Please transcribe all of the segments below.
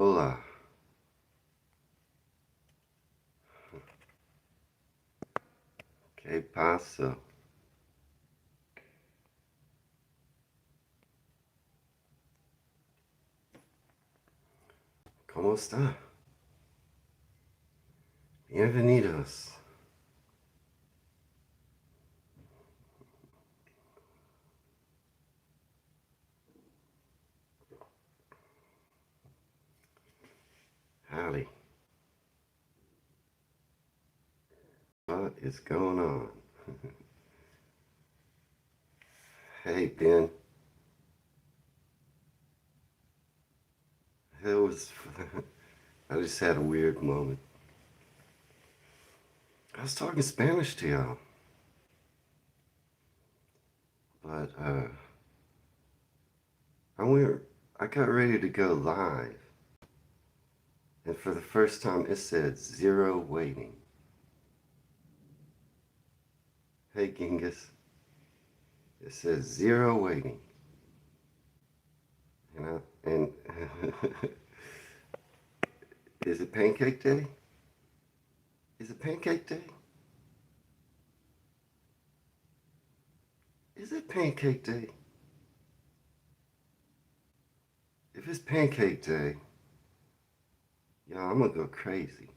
Hola. ¿Qué pasa? ¿Cómo está? Bienvenidos. Howdy. What is going on? Hey, Ben. It was. I just had a weird moment. I was talking Spanish to y'all, but I went. I got ready to go live, and for the first time, it said 0 waiting. Hey, Genghis. It says 0 waiting. And is it Pancake Day? Is it Pancake Day? Is it Pancake Day? If it's Pancake Day, y'all, I'm gonna go crazy.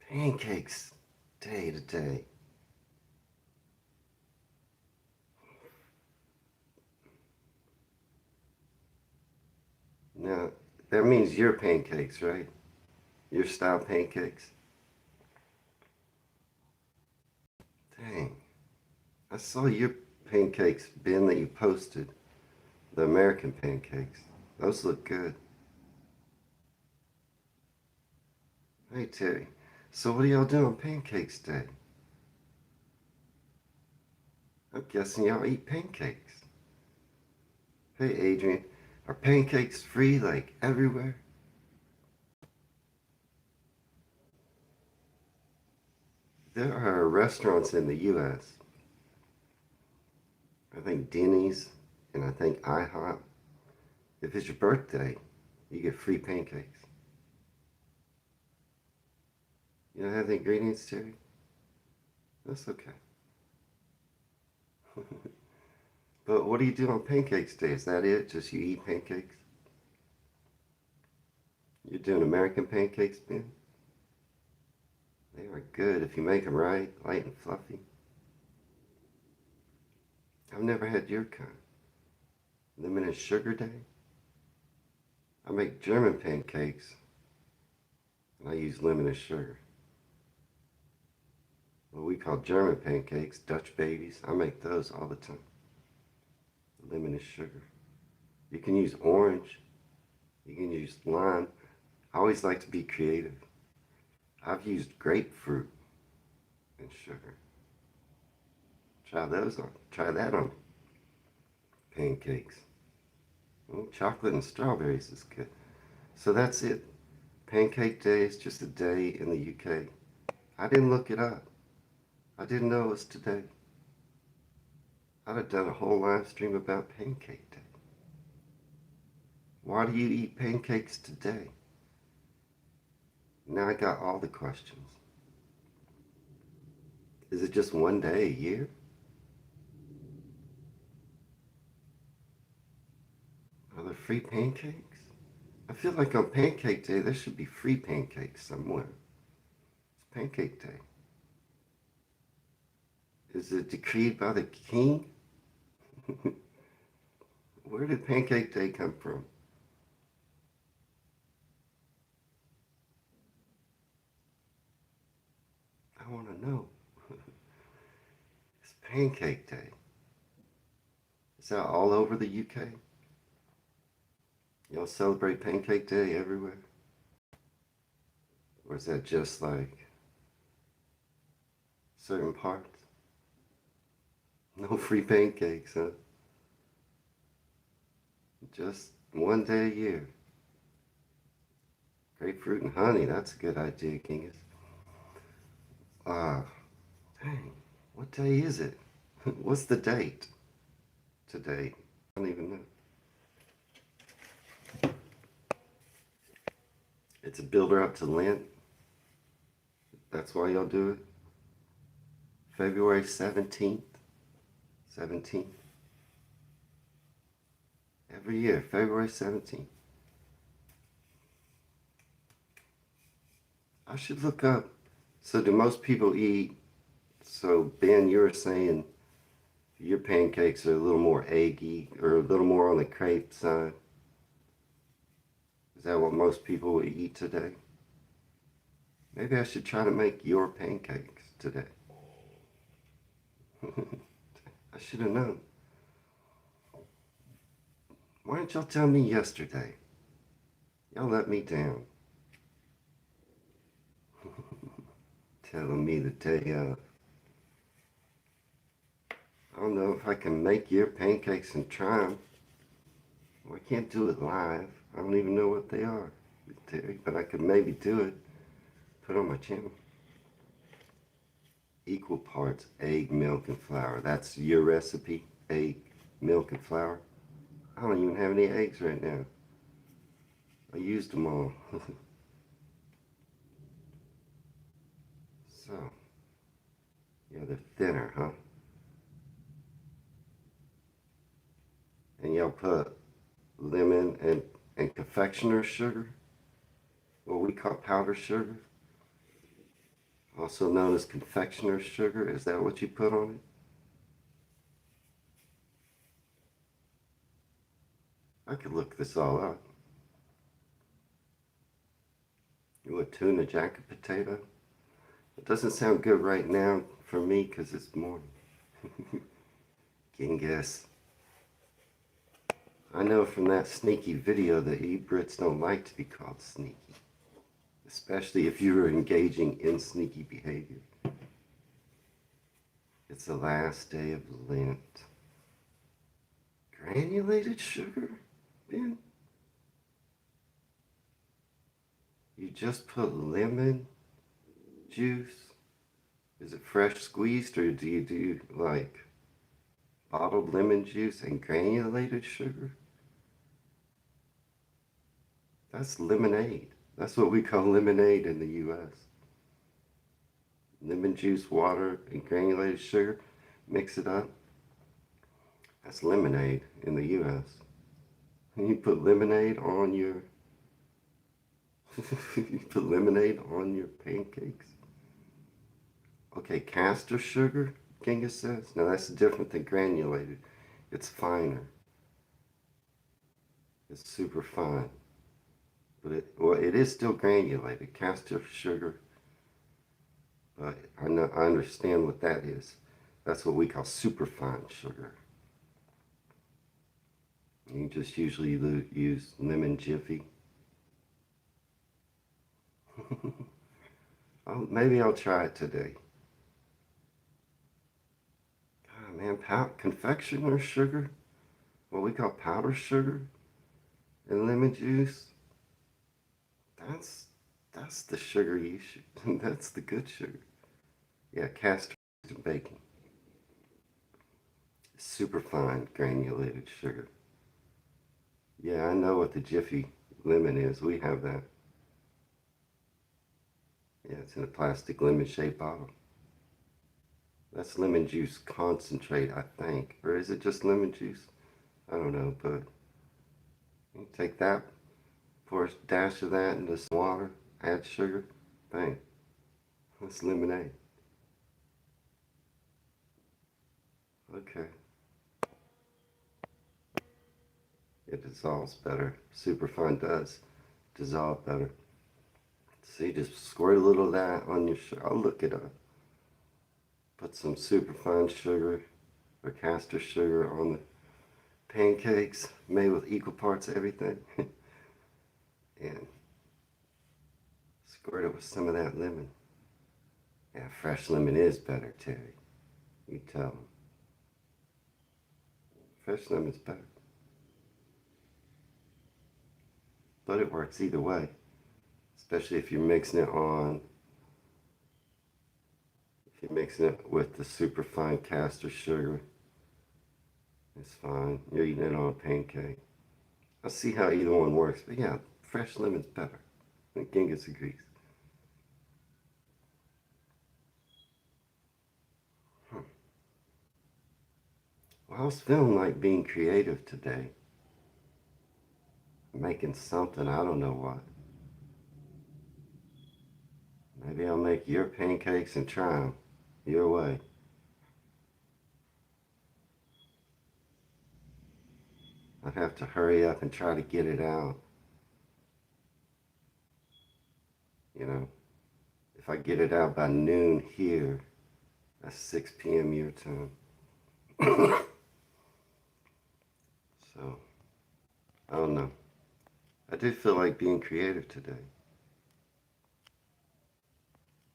Pancakes day to day. Now, that means your pancakes, right? Your style pancakes. Dang. I saw your pancakes, Ben, that you posted. The American pancakes. Those look good. Hey, Terry. So what are y'all doing on Pancakes Day? I'm guessing y'all eat pancakes. Hey, Adrian. Are pancakes free, like, everywhere? There are restaurants in the U.S. I think Denny's and I think IHOP. If it's your birthday, you get free pancakes. You don't have the ingredients, Terry? That's okay. But what do you do on Pancakes Day? Is that it? Just you eat pancakes? You're doing American pancakes, Ben? They are good if you make them right, light and fluffy. I've never had your kind. Lemon and sugar day? I make German pancakes and I use lemon and sugar. What we call German pancakes, Dutch babies, I make those all the time. Lemon and sugar. You can use orange. You can use lime. I always like to be creative. I've used grapefruit and sugar. Try that on pancakes. Oh, chocolate and strawberries is good. So that's it. Pancake Day is just a day in the UK. I didn't look it up. I didn't know it was today. I'd have done a whole live stream about Pancake Day. Why do you eat pancakes today? Now I got all the questions. Is it just one day a year? Are there free pancakes? I feel like on Pancake Day there should be free pancakes somewhere. It's Pancake Day. Is it decreed by the king? Where did Pancake Day come from? I want to know. It's Pancake Day. Is that all over the UK? Y'all celebrate Pancake Day everywhere? Or is that just like certain parts? No free pancakes, huh? Just one day a year. Grapefruit and honey, that's a good idea, Kingus. Uh, dang, what day is it? What's the date today? I don't even know. It's a builder up to Lent. That's why y'all do it. February 17th. 17th. Every year, February 17th. I should look up. So do most people eat? So Ben, you were saying your pancakes are a little more eggy or a little more on the crepe side. Is that what most people would eat today? Maybe I should try to make your pancakes today. I should have known. Why didn't y'all tell me yesterday? Y'all let me down. Telling me the day of. I don't know if I can make your pancakes and try them. Well, I can't do it live. I don't even know what they are, Terry, but I could maybe do it. Put on my channel. Equal parts egg, milk, and flour. That's your recipe. Egg, milk, and flour. I don't even have any eggs right now. I used them all. So, yeah, they're thinner, huh? And y'all put lemon and confectioner's sugar, what we call powdered sugar, also known as confectioner's sugar. Is that what you put on it? I could look this all up. You want tuna jacket potato? It doesn't sound good right now for me because it's morning. Genghis. I know from that sneaky video that you Brits don't like to be called sneaky. Especially if you were engaging in sneaky behavior. It's the last day of Lent. Granulated sugar, Ben? You just put lemon juice? Is it fresh squeezed or do you do like bottled lemon juice and granulated sugar? That's lemonade. That's what we call lemonade in the U.S. Lemon juice, water, and granulated sugar. Mix it up. That's lemonade in the U.S. And you put lemonade on your you put lemonade on your pancakes. Okay, castor sugar, Genghis says. Now that's different than granulated. It's finer. It's super fine. But it is still granulated, castor sugar. But I understand what that is. That's what we call superfine sugar. You just usually use lemon jiffy. Maybe I'll try it today. God, man, confectioner's sugar, what we call powdered sugar, and lemon juice. That's the sugar you should. That's the good sugar. Yeah, castor and baking. Superfine granulated sugar. Yeah, I know what the Jiffy lemon is. We have that. Yeah, it's in a plastic lemon-shaped bottle. That's lemon juice concentrate, I think. Or is it just lemon juice? I don't know, but you take that, pour a dash of that into some water, add sugar, bang. That's lemonade. Okay. It dissolves better. Superfine does dissolve better. See, just squirt a little of that on your sugar. I'll look it up. Put some superfine sugar or castor sugar on the pancakes made with equal parts of everything. And squirt it with some of that lemon. Yeah, fresh lemon is better, Terry. You tell them. Fresh lemon's better. But it works either way. Especially if you're mixing it with the superfine castor sugar. It's fine. You're eating it on a pancake. I'll see how either one works. But yeah, fresh lemon's better. Genghis agrees. Huh. Well, I was feeling like being creative today. Making something, I don't know what. Maybe I'll make your pancakes and try them your way. I'd have to hurry up and try to get it out. You know, if I get it out by noon here, that's 6 p.m. your time. So, I don't know. I did feel like being creative today.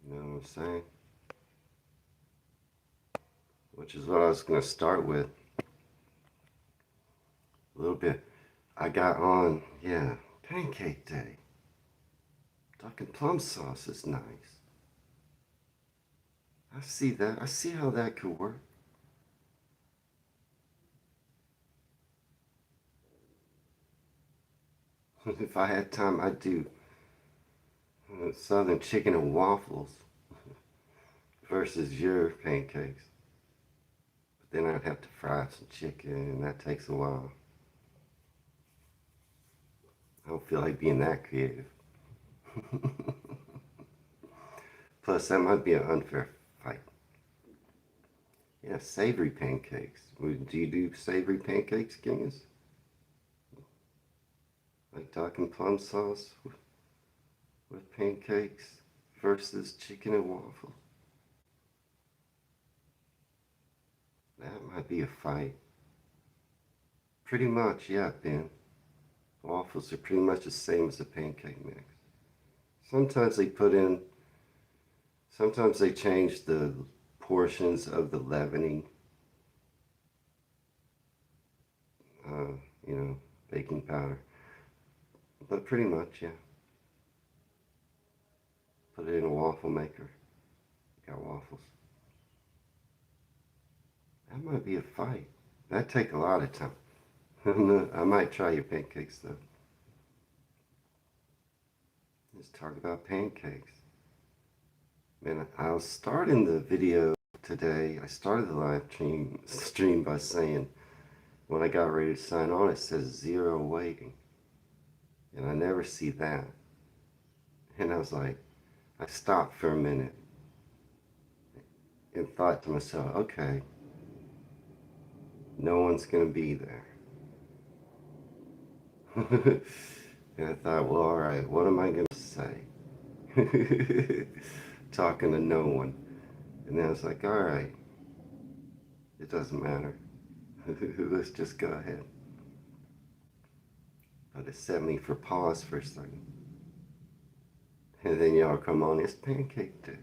You know what I'm saying? Which is what I was going to start with. A little bit. I got on, yeah, pancake day. Duck and plum sauce is nice. I see that. I see how that could work. If I had time, I'd do southern chicken and waffles versus your pancakes. But then I'd have to fry some chicken, and that takes a while. I don't feel like being that creative. Plus, that might be an unfair fight. Yeah, savory pancakes. Do you do savory pancakes, Genghis? Like duck and plum sauce with pancakes versus chicken and waffles? That might be a fight. Pretty much, yeah, Ben. Waffles are pretty much the same as a pancake mix. Sometimes they put in, sometimes they change the portions of the leavening, uh, you know, baking powder. But pretty much, yeah. Put it in a waffle maker. Got waffles. That might be a fight. That'd take a lot of time. I might try your pancakes though. Let's talk about pancakes. Man, I was starting the video today. I started the live stream by saying when I got ready to sign on, it says 0 waiting. And I never see that. And I was like, I stopped for a minute and thought to myself, okay, no one's going to be there. And I thought, well, all right, what am I going to say? Talking to no one. And then I was like, all right, it doesn't matter. Let's just go ahead. But it set me for pause for a second. And then y'all come on, it's pancake day.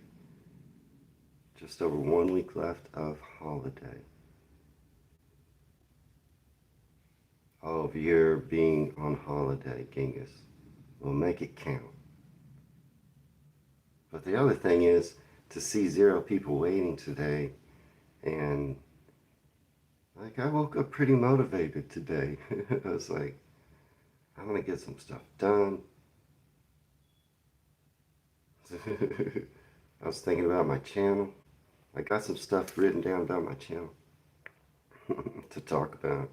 Just over 1 week left of holiday. All of your being on holiday, Genghis. We'll make it count. But the other thing is to see 0 people waiting today, and like I woke up pretty motivated today. I was like, I'm gonna get some stuff done. I was thinking about my channel. I got some stuff written down about my channel to talk about.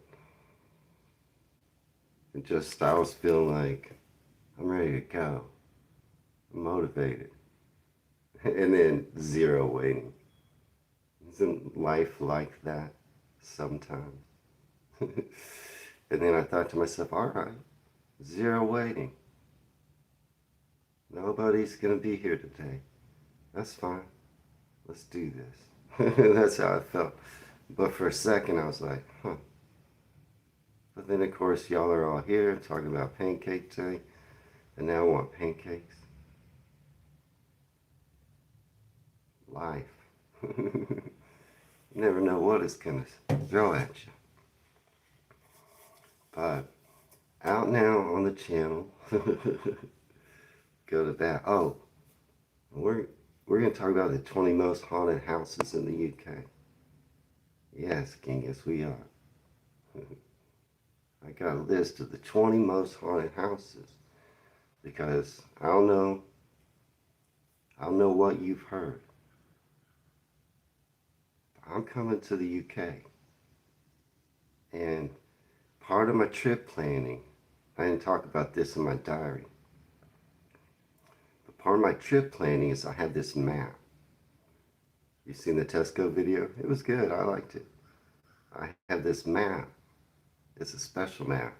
And just I was feeling like I'm ready to go. I'm motivated. And then 0 waiting. Isn't life like that sometimes? And then I thought to myself, all right, 0 waiting. Nobody's going to be here today. That's fine. Let's do this. That's how I felt. But for a second, I was like, huh. But then, of course, y'all are all here talking about pancake day. And now I want pancakes. Life. You never know what it's going to throw at you. But out now on the channel. Go to that. Oh, we're going to talk about the 20 most haunted houses in the UK. Yes, Genghis, we are. I got a list of the 20 most haunted houses. because I don't know what you've heard. I'm coming to the UK, and part of my trip planning, I didn't talk about this in my diary, but part of my trip planning is I have this map. You seen the Tesco video? It was good. I liked it. I have this map. It's a special map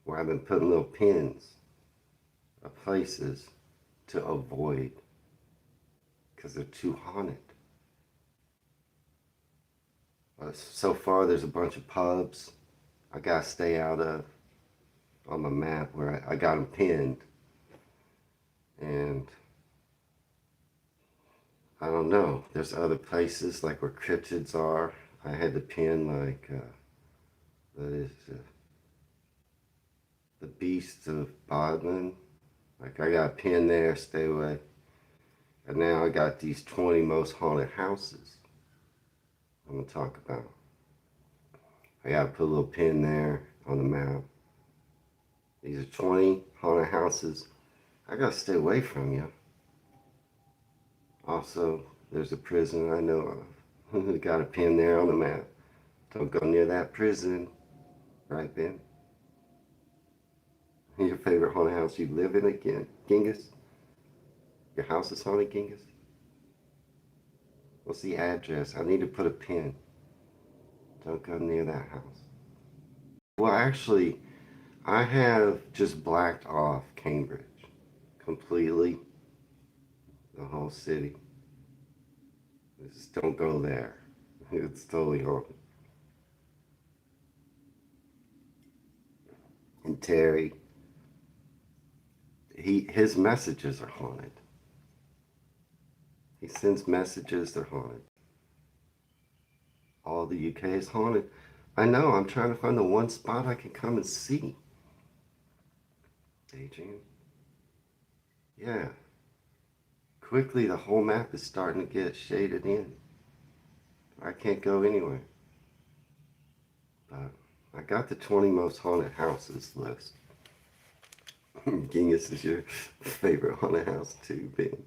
where I've been putting little pins of places to avoid because they're too haunted. So far, there's a bunch of pubs I gotta stay out of on my map where I got them pinned. And I don't know, there's other places like where cryptids are. I had to pin like, that is the Beast of Bodmin. Like I got a pin there, stay away. And now I got these 20 most haunted houses I'm gonna talk about. I gotta put a little pin there on the map. These are 20 haunted houses I gotta stay away from you. Also, there's a prison I know of. Got a pin there on the map. Don't go near that prison. Right, Ben? Your favorite haunted house you live in again? Genghis? Your house is haunted, Genghis? What's the address? I need to put a pin. Don't go near that house. Well, actually, I have just blacked off Cambridge completely. The whole city. Just don't go there. It's totally haunted. And Terry, his messages are haunted. He sends messages, they're haunted. All the UK is haunted. I know, I'm trying to find the one spot I can come and see. Adrian? Yeah. Quickly, the whole map is starting to get shaded in. I can't go anywhere. But I got the 20 most haunted houses list. Genghis is your favorite haunted house too, Ben.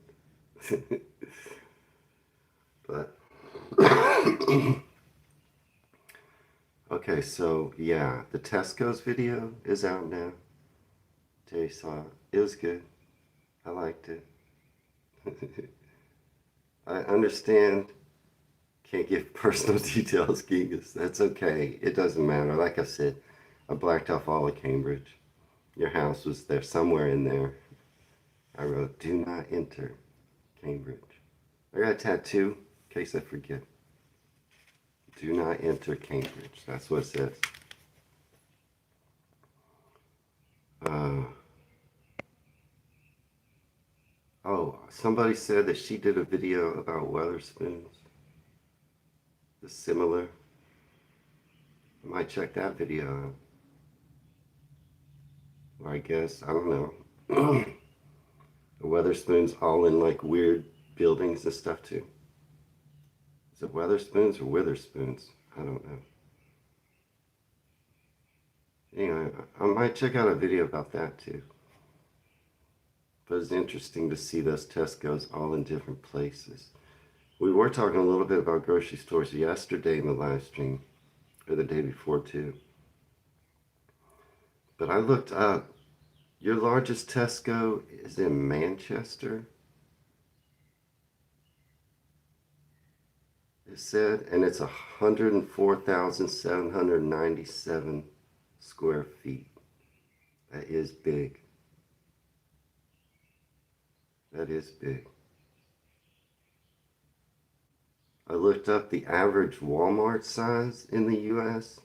But okay, so yeah, the Tesco's video is out now. Terry saw it. It was good. I liked it. I understand. Can't give personal details, Genghis. That's okay. It doesn't matter. Like I said, I blacked off all of Cambridge. Your house was there somewhere in there. I wrote, do not enter Cambridge. I got a tattoo in case I forget. Do not enter Cambridge. That's what it says. Oh, somebody said that she did a video about Weatherspoons. The similar. I might check that video out. Or I guess, I don't know. The Weatherspoons all in like weird buildings and stuff too. Is it Weatherspoons or Witherspoons? I don't know. Anyway, I might check out a video about that too. But it's interesting to see those Tesco's all in different places. We were talking a little bit about grocery stores yesterday in the live stream, or the day before too. But I looked up, your largest Tesco is in Manchester. It said, and it's 104,797 square feet. That is big. That is big. I looked up the average Walmart size in the US,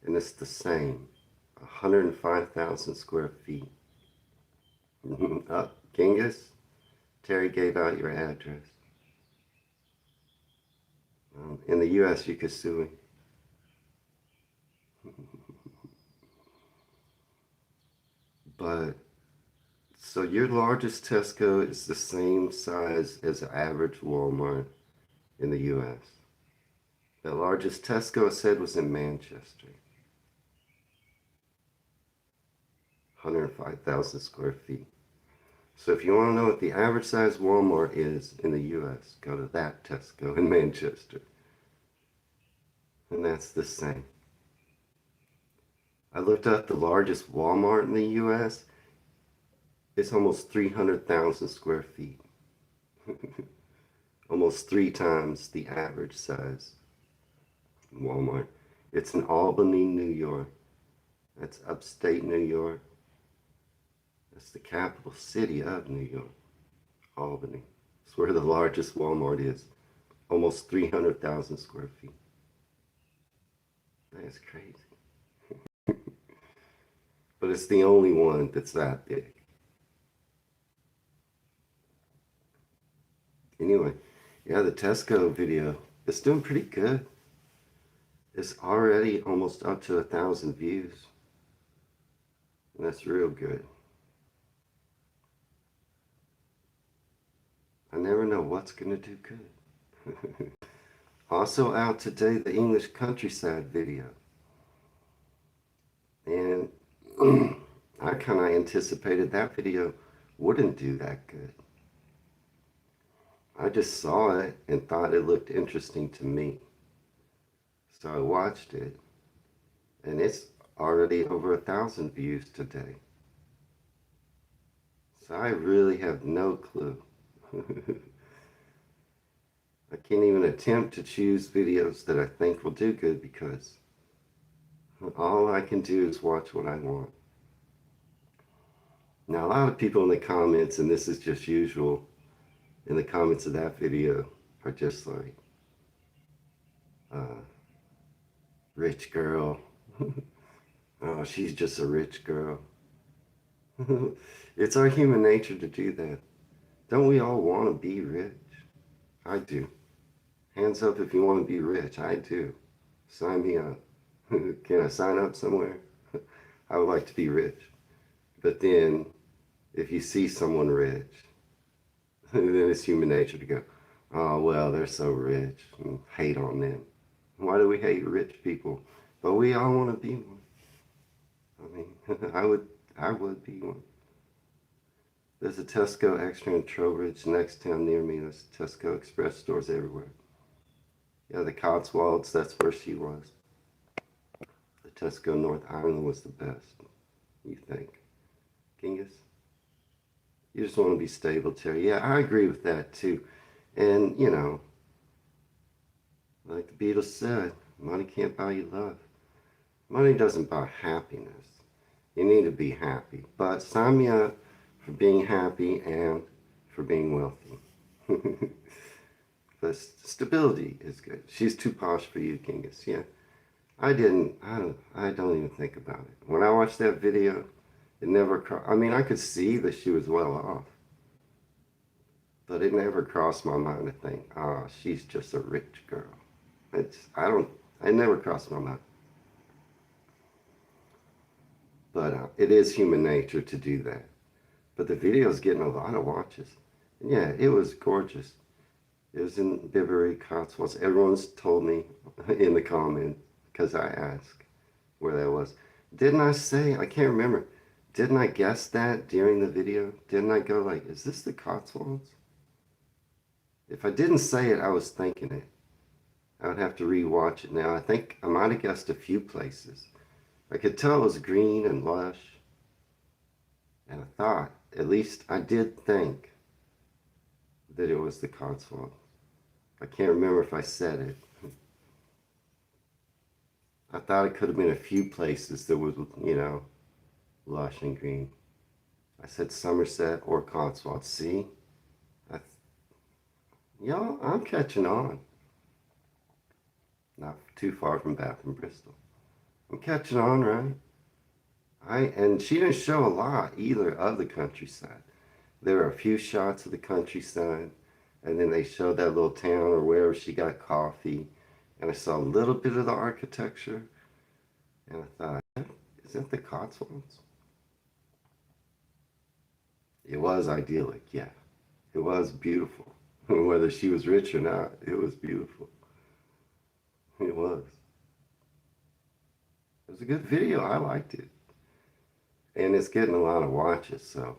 and it's the same, 105,000 square feet. Genghis, Terry gave out your address. In the US, you could sue him. But, so your largest Tesco is the same size as the average Walmart in the US. The largest Tesco said was in Manchester. 105,000 square feet. So if you want to know what the average size Walmart is in the U.S., go to that Tesco in Manchester. And that's the same. I looked up the largest Walmart in the U.S. It's almost 300,000 square feet. Almost 3 times the average size Walmart. It's in Albany, New York. That's upstate New York. That's the capital city of New York, Albany. It's where the largest Walmart is. Almost 300,000 square feet. That's crazy. But it's the only one that's that big. Anyway, yeah, the Tesco video, it's doing pretty good. It's already almost up to 1,000 views. And that's real good. I never know what's going to do good. Also out today, the English countryside video. And I kind of anticipated that video wouldn't do that good. I just saw it and thought it looked interesting to me. So I watched it, and it's already over 1,000 views today. So I really have no clue. I can't even attempt to choose videos that I think will do good because all I can do is watch what I want. Now, a lot of people in the comments, and this is just usual, in the comments of that video are just like, rich girl. Oh, she's just a rich girl. It's our human nature to do that. Don't we all want to be rich? I do. Hands up if you want to be rich. I do. Sign me up. Can I sign up somewhere? I would like to be rich. But then, if you see someone rich, then it's human nature to go, oh, well, they're so rich, and hate on them. Why do we hate rich people? But we all want to be one. I mean, I would be one. There's a Tesco Extra in Trowbridge, next town near me. There's Tesco Express stores everywhere. Yeah, the Cotswolds, that's where she was. The Tesco North Island was the best, you think? Genghis? You just want to be stable, Terry. Yeah, I agree with that too. And, you know, like the Beatles said, money can't buy you love. Money doesn't buy happiness. You need to be happy. But sign me up for being happy and for being wealthy. But stability is good. She's too posh for you, Genghis. Yeah. I don't even think about it. When I watched that video, it never, I mean, I could see that she was well off. But it never crossed my mind to think, oh, she's just a rich girl. It never crossed my mind. But it is human nature to do that. But the video is getting a lot of watches. And yeah, it was gorgeous. It was in Bibury, Cotswolds. Everyone's told me in the comments, because I asked where that was. Didn't I say, I can't remember, didn't I guess that during the video? Didn't I go like, is this the Cotswolds? If I didn't say it, I was thinking it. I would have to re-watch it now. I think I might have guessed a few places. I could tell it was green and lush. And I thought, at least I did think that it was the Cotswolds. I can't remember if I said it. I thought it could have been a few places that was, you know, lush and green. I said Somerset or Cotswolds. See? Y'all, I'm catching on. Not too far from Bath and Bristol. I'm catching on, right? And she didn't show a lot either of the countryside. There were a few shots of the countryside, and then they showed that little town or wherever she got coffee, and I saw a little bit of the architecture, and I thought, is that the Cotswolds? It was idyllic, yeah. It was beautiful. Whether she was rich or not, it was beautiful. It was. It was a good video. I liked it. And it's getting a lot of watches, so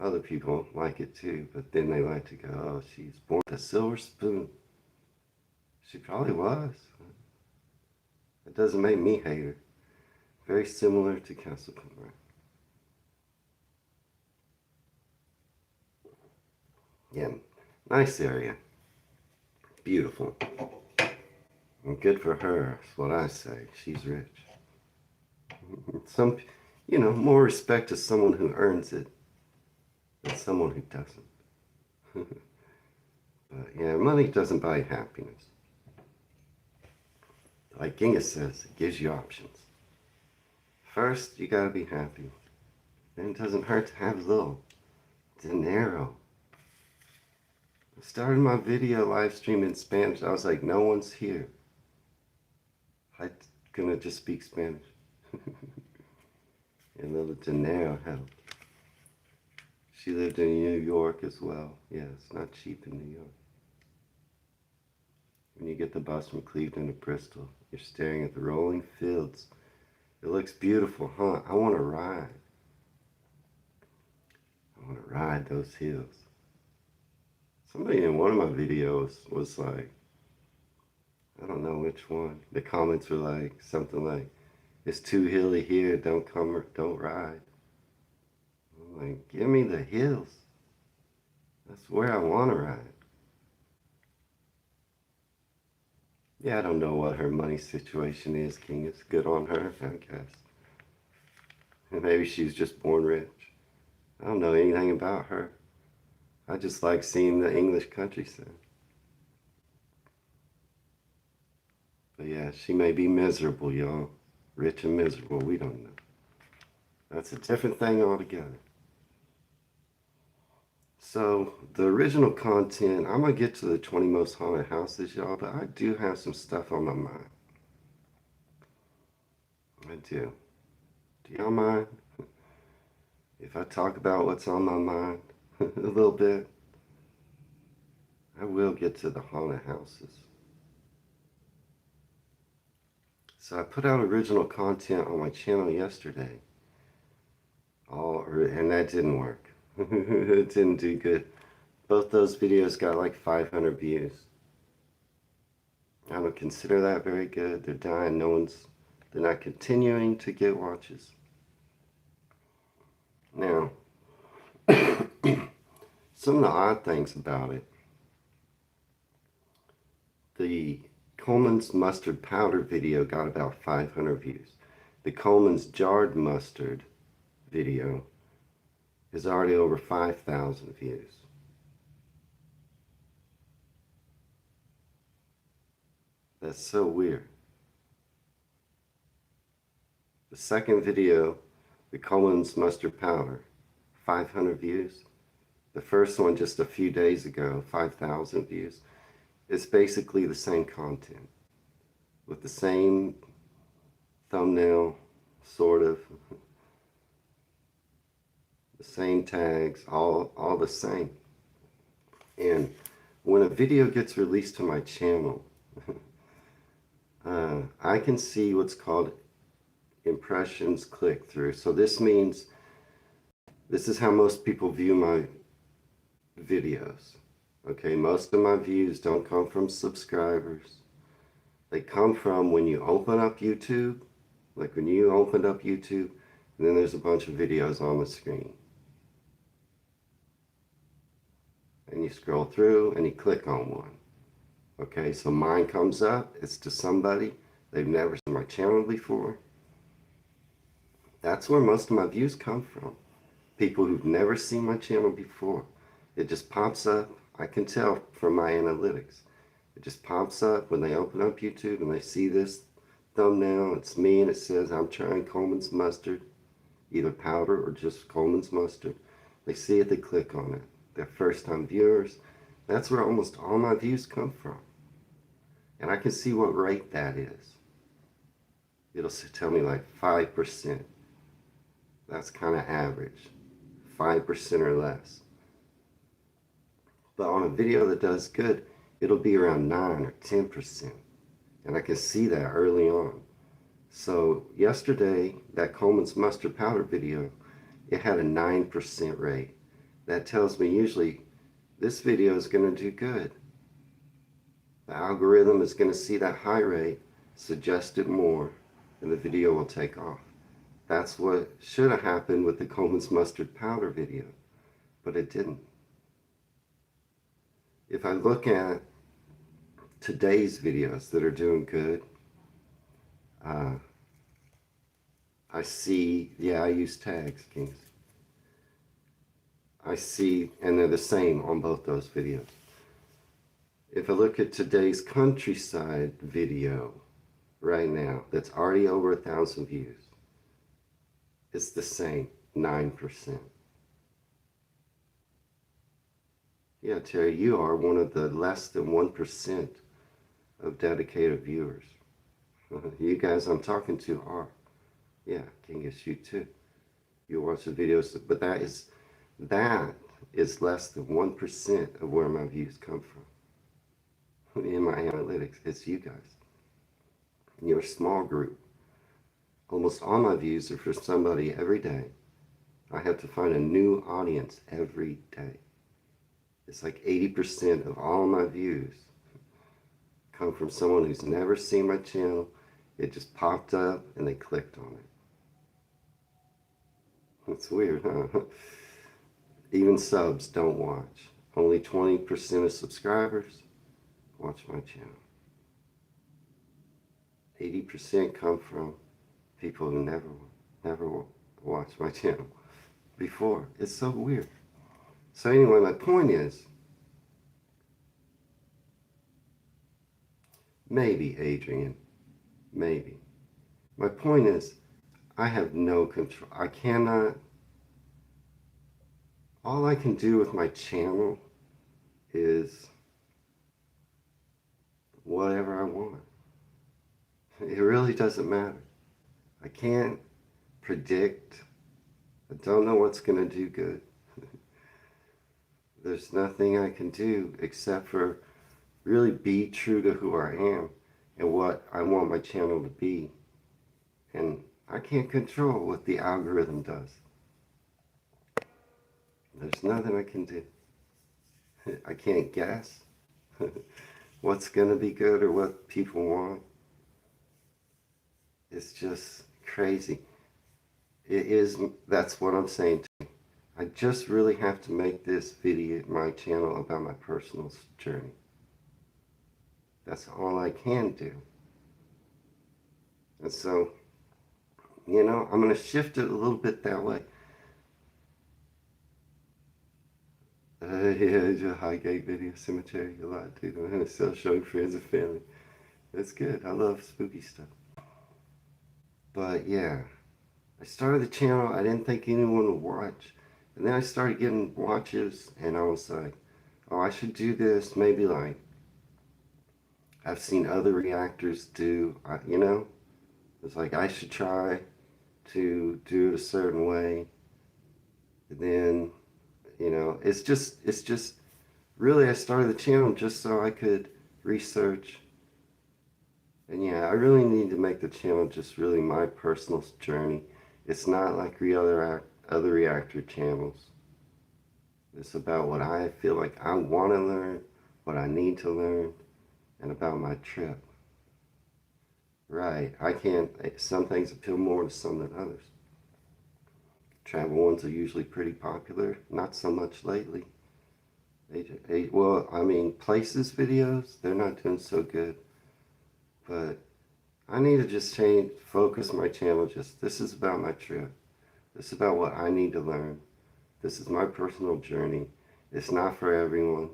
Other people like it too, but then they like to go, oh, she's born with a silver spoon. She probably was. It doesn't make me hate her. Very similar to Castle Conroy. Yeah, nice area. Beautiful. And good for her, is what I say. She's rich. Some, more respect to someone who earns it than someone who doesn't. But yeah, money doesn't buy happiness. Like Genghis says, it gives you options. First, you gotta be happy. Then it doesn't hurt to have a little dinero. I started my video live stream in Spanish. I was like, no one's here. I'm gonna just speak Spanish. And a little dinero help. She lived in New York as well. Yeah, it's not cheap in New York. When you get the bus from Cleveland to Bristol, you're staring at the rolling fields. It looks beautiful, huh? I want to ride. I want to ride those hills. Somebody in one of my videos was like, I don't know which one. The comments were like, something like, it's too hilly here, don't ride. I'm like, give me the hills. That's where I want to ride. Yeah, I don't know what her money situation is, King. It's good on her, I guess. And maybe she's just born rich. I don't know anything about her. I just like seeing the English countryside. But yeah, she may be miserable, y'all. Rich and miserable, we don't know. That's a different thing altogether. So, the original content, I'm going to get to the 20 most haunted houses, y'all, but I do have some stuff on my mind. I do. Do y'all mind if I talk about what's on my mind a little bit? I will get to the haunted houses. So I put out original content on my channel yesterday. And that didn't work. It didn't do good. Both those videos got like 500 views. I don't consider that very good. They're dying. They're not continuing to get watches. Now, some of the odd things about it. The Coleman's mustard powder video got about 500 views. The Coleman's jarred mustard video is already over 5,000 views. That's so weird. The second video, the Coleman's mustard powder, 500 views. The first one just a few days ago, 5,000 views. It's basically the same content with the same thumbnail, sort of. The same tags, all the same. And when a video gets released to my channel, I can see what's called impressions click-through. So this means, this is how most people view my videos. Okay, most of my views don't come from subscribers. They come from when you open up YouTube, like when you opened up YouTube, and then there's a bunch of videos on the screen. And you scroll through and you click on one. Okay, so mine comes up, it's to somebody, they've never seen my channel before. That's where most of my views come from. People who've never seen my channel before. It just pops up. I can tell from my analytics. It just pops up when they open up YouTube and they see this thumbnail. It's me and it says I'm trying Coleman's mustard, either powder or just Coleman's mustard. They see it, they click on it. They're first time viewers. That's where almost all my views come from. And I can see what rate that is. It'll tell me like 5%. That's kind of average. 5% or less. But on a video that does good, it'll be around 9 or 10%. And I can see that early on. So yesterday, that Coleman's mustard powder video, it had a 9% rate. that tells me usually this video is going to do good. The algorithm is going to see that high rate, suggest it more, and the video will take off. That's what should have happened with the Coleman's mustard powder video, but it didn't. If I look at today's videos that are doing good, I see, I use tags, Kings. I see, and they're the same on both those videos. If I look at today's countryside video right now, that's already over 1,000 views, it's the same, 9%. Yeah, Terry, you are one of the less than 1% of dedicated viewers. You guys I'm talking to are. Yeah, Kingus, you too. You watch the videos, but that is less than 1% of where my views come from. In my analytics, it's you guys. You're a small group. Almost all my views are for somebody every day. I have to find a new audience every day. It's like 80% of all my views come from someone who's never seen my channel. It just popped up and they clicked on it. It's weird, huh? Even subs don't watch. Only 20% of subscribers watch my channel. 80% come from people who never watched my channel before. It's so weird. So anyway, my point is, maybe, Adrian, maybe. My point is, I have no control. I cannot, all I can do with my channel is whatever I want. It really doesn't matter. I can't predict. I don't know what's going to do good. There's nothing I can do except for really be true to who I am and what I want my channel to be. And I can't control what the algorithm does. There's nothing I can do. I can't guess what's going to be good or what people want. It's just crazy. It is, that's what I'm saying. I just really have to make this video, my channel, about my personal journey. That's all I can do. And so, you know, I'm going to shift it a little bit that way. Yeah, Highgate Video Cemetery a lot too. I'm going to still showing friends and family. That's good. I love spooky stuff. But yeah, I started the channel. I didn't think anyone would watch. And then I started getting watches and I was like, oh, I should do this. Maybe like I've seen other reactors do, you know, it's like I should try to do it a certain way. And then, you know, it's just really I started the channel just so I could research. And yeah, I really need to make the channel just really my personal journey. It's not like other reactor channels. It's about what I feel like I want to learn, what I need to learn, and about my trip. Right, some things appeal more to some than others. Travel ones are usually pretty popular, not so much lately. Well, I mean, places videos, they're not doing so good. But I need to just focus my channel. This is about my trip. This is about what I need to learn. This is my personal journey. It's not for everyone.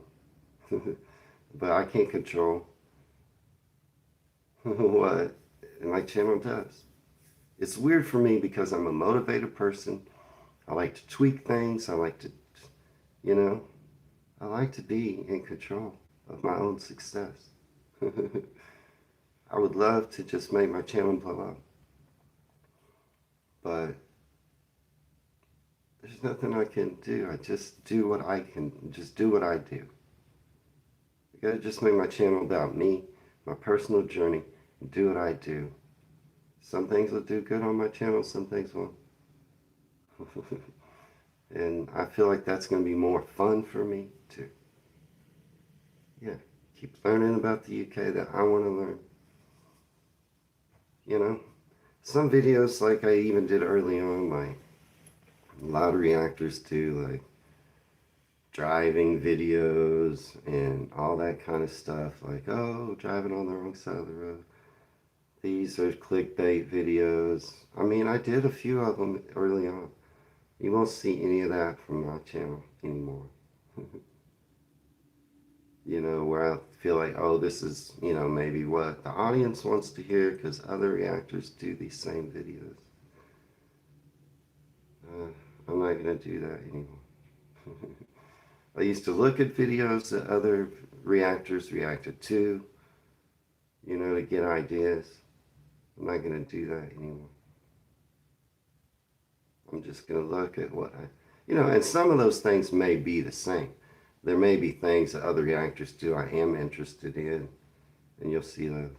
But I can't control what my channel does. It's weird for me because I'm a motivated person. I like to tweak things. I like to, you know, I like to be in control of my own success. I would love to just make my channel blow up. But there's nothing I can do. I just do what I can, just do what I do. I gotta just make my channel about me, my personal journey, and do what I do. Some things will do good on my channel, some things won't. And I feel like that's going to be more fun for me to, yeah, keep learning about the UK that I want to learn. You know, some videos like I even did early on, like a lot of reactors do, like driving videos and all that kind of stuff. Like, oh, driving on the wrong side of the road. These are clickbait videos. I mean, I did a few of them early on. You won't see any of that from my channel anymore. You know, where I feel like, oh, this is, you know, maybe what the audience wants to hear because other reactors do these same videos. I'm not going to do that anymore. I used to look at videos that other reactors reacted to, you know, to get ideas. I'm not going to do that anymore. I'm just going to look at what I, you know, and some of those things may be the same. There may be things that other reactors do I am interested in, and you'll see those.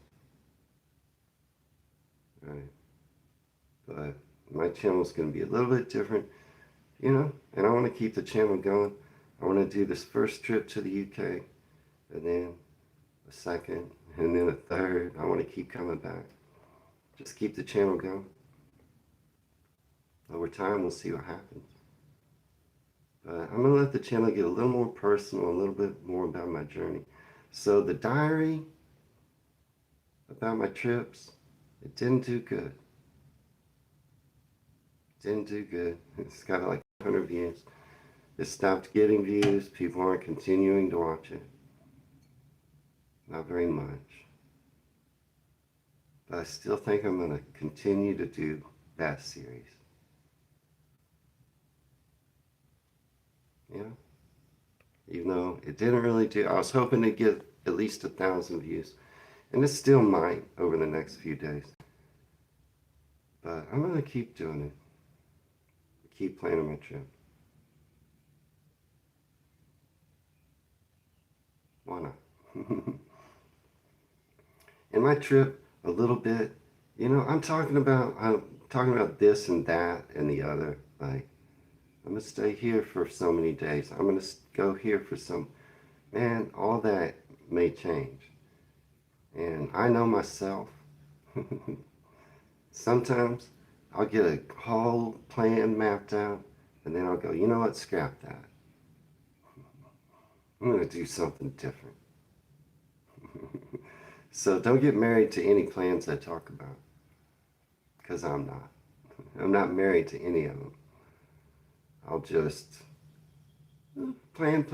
Right. But my channel is going to be a little bit different, you know, and I want to keep the channel going. I want to do this first trip to the UK, and then a second, and then a third. I want to keep coming back. Just keep the channel going. Over time, we'll see what happens. But I'm going to let the channel get a little more personal, a little bit more about my journey. So the diary about my trips, it didn't do good. Didn't do good. It's got like 100 views. It stopped getting views. People aren't continuing to watch it. Not very much. But I still think I'm going to continue to do that series. You know? Even though it didn't really do, I was hoping to get at least 1,000 views. And it still might over the next few days. But I'm going to keep doing it. Keep planning my trip. Why not? In my trip, a little bit, you know, I'm talking about this and that and the other. Like, I'm going to stay here for so many days. I'm going to go here for some, man, all that may change. And I know myself. Sometimes I'll get a whole plan mapped out, and then I'll go, you know what, scrap that. I'm going to do something different. So don't get married to any plans I talk about, because I'm not. I'm not married to any of them. I'll just plan.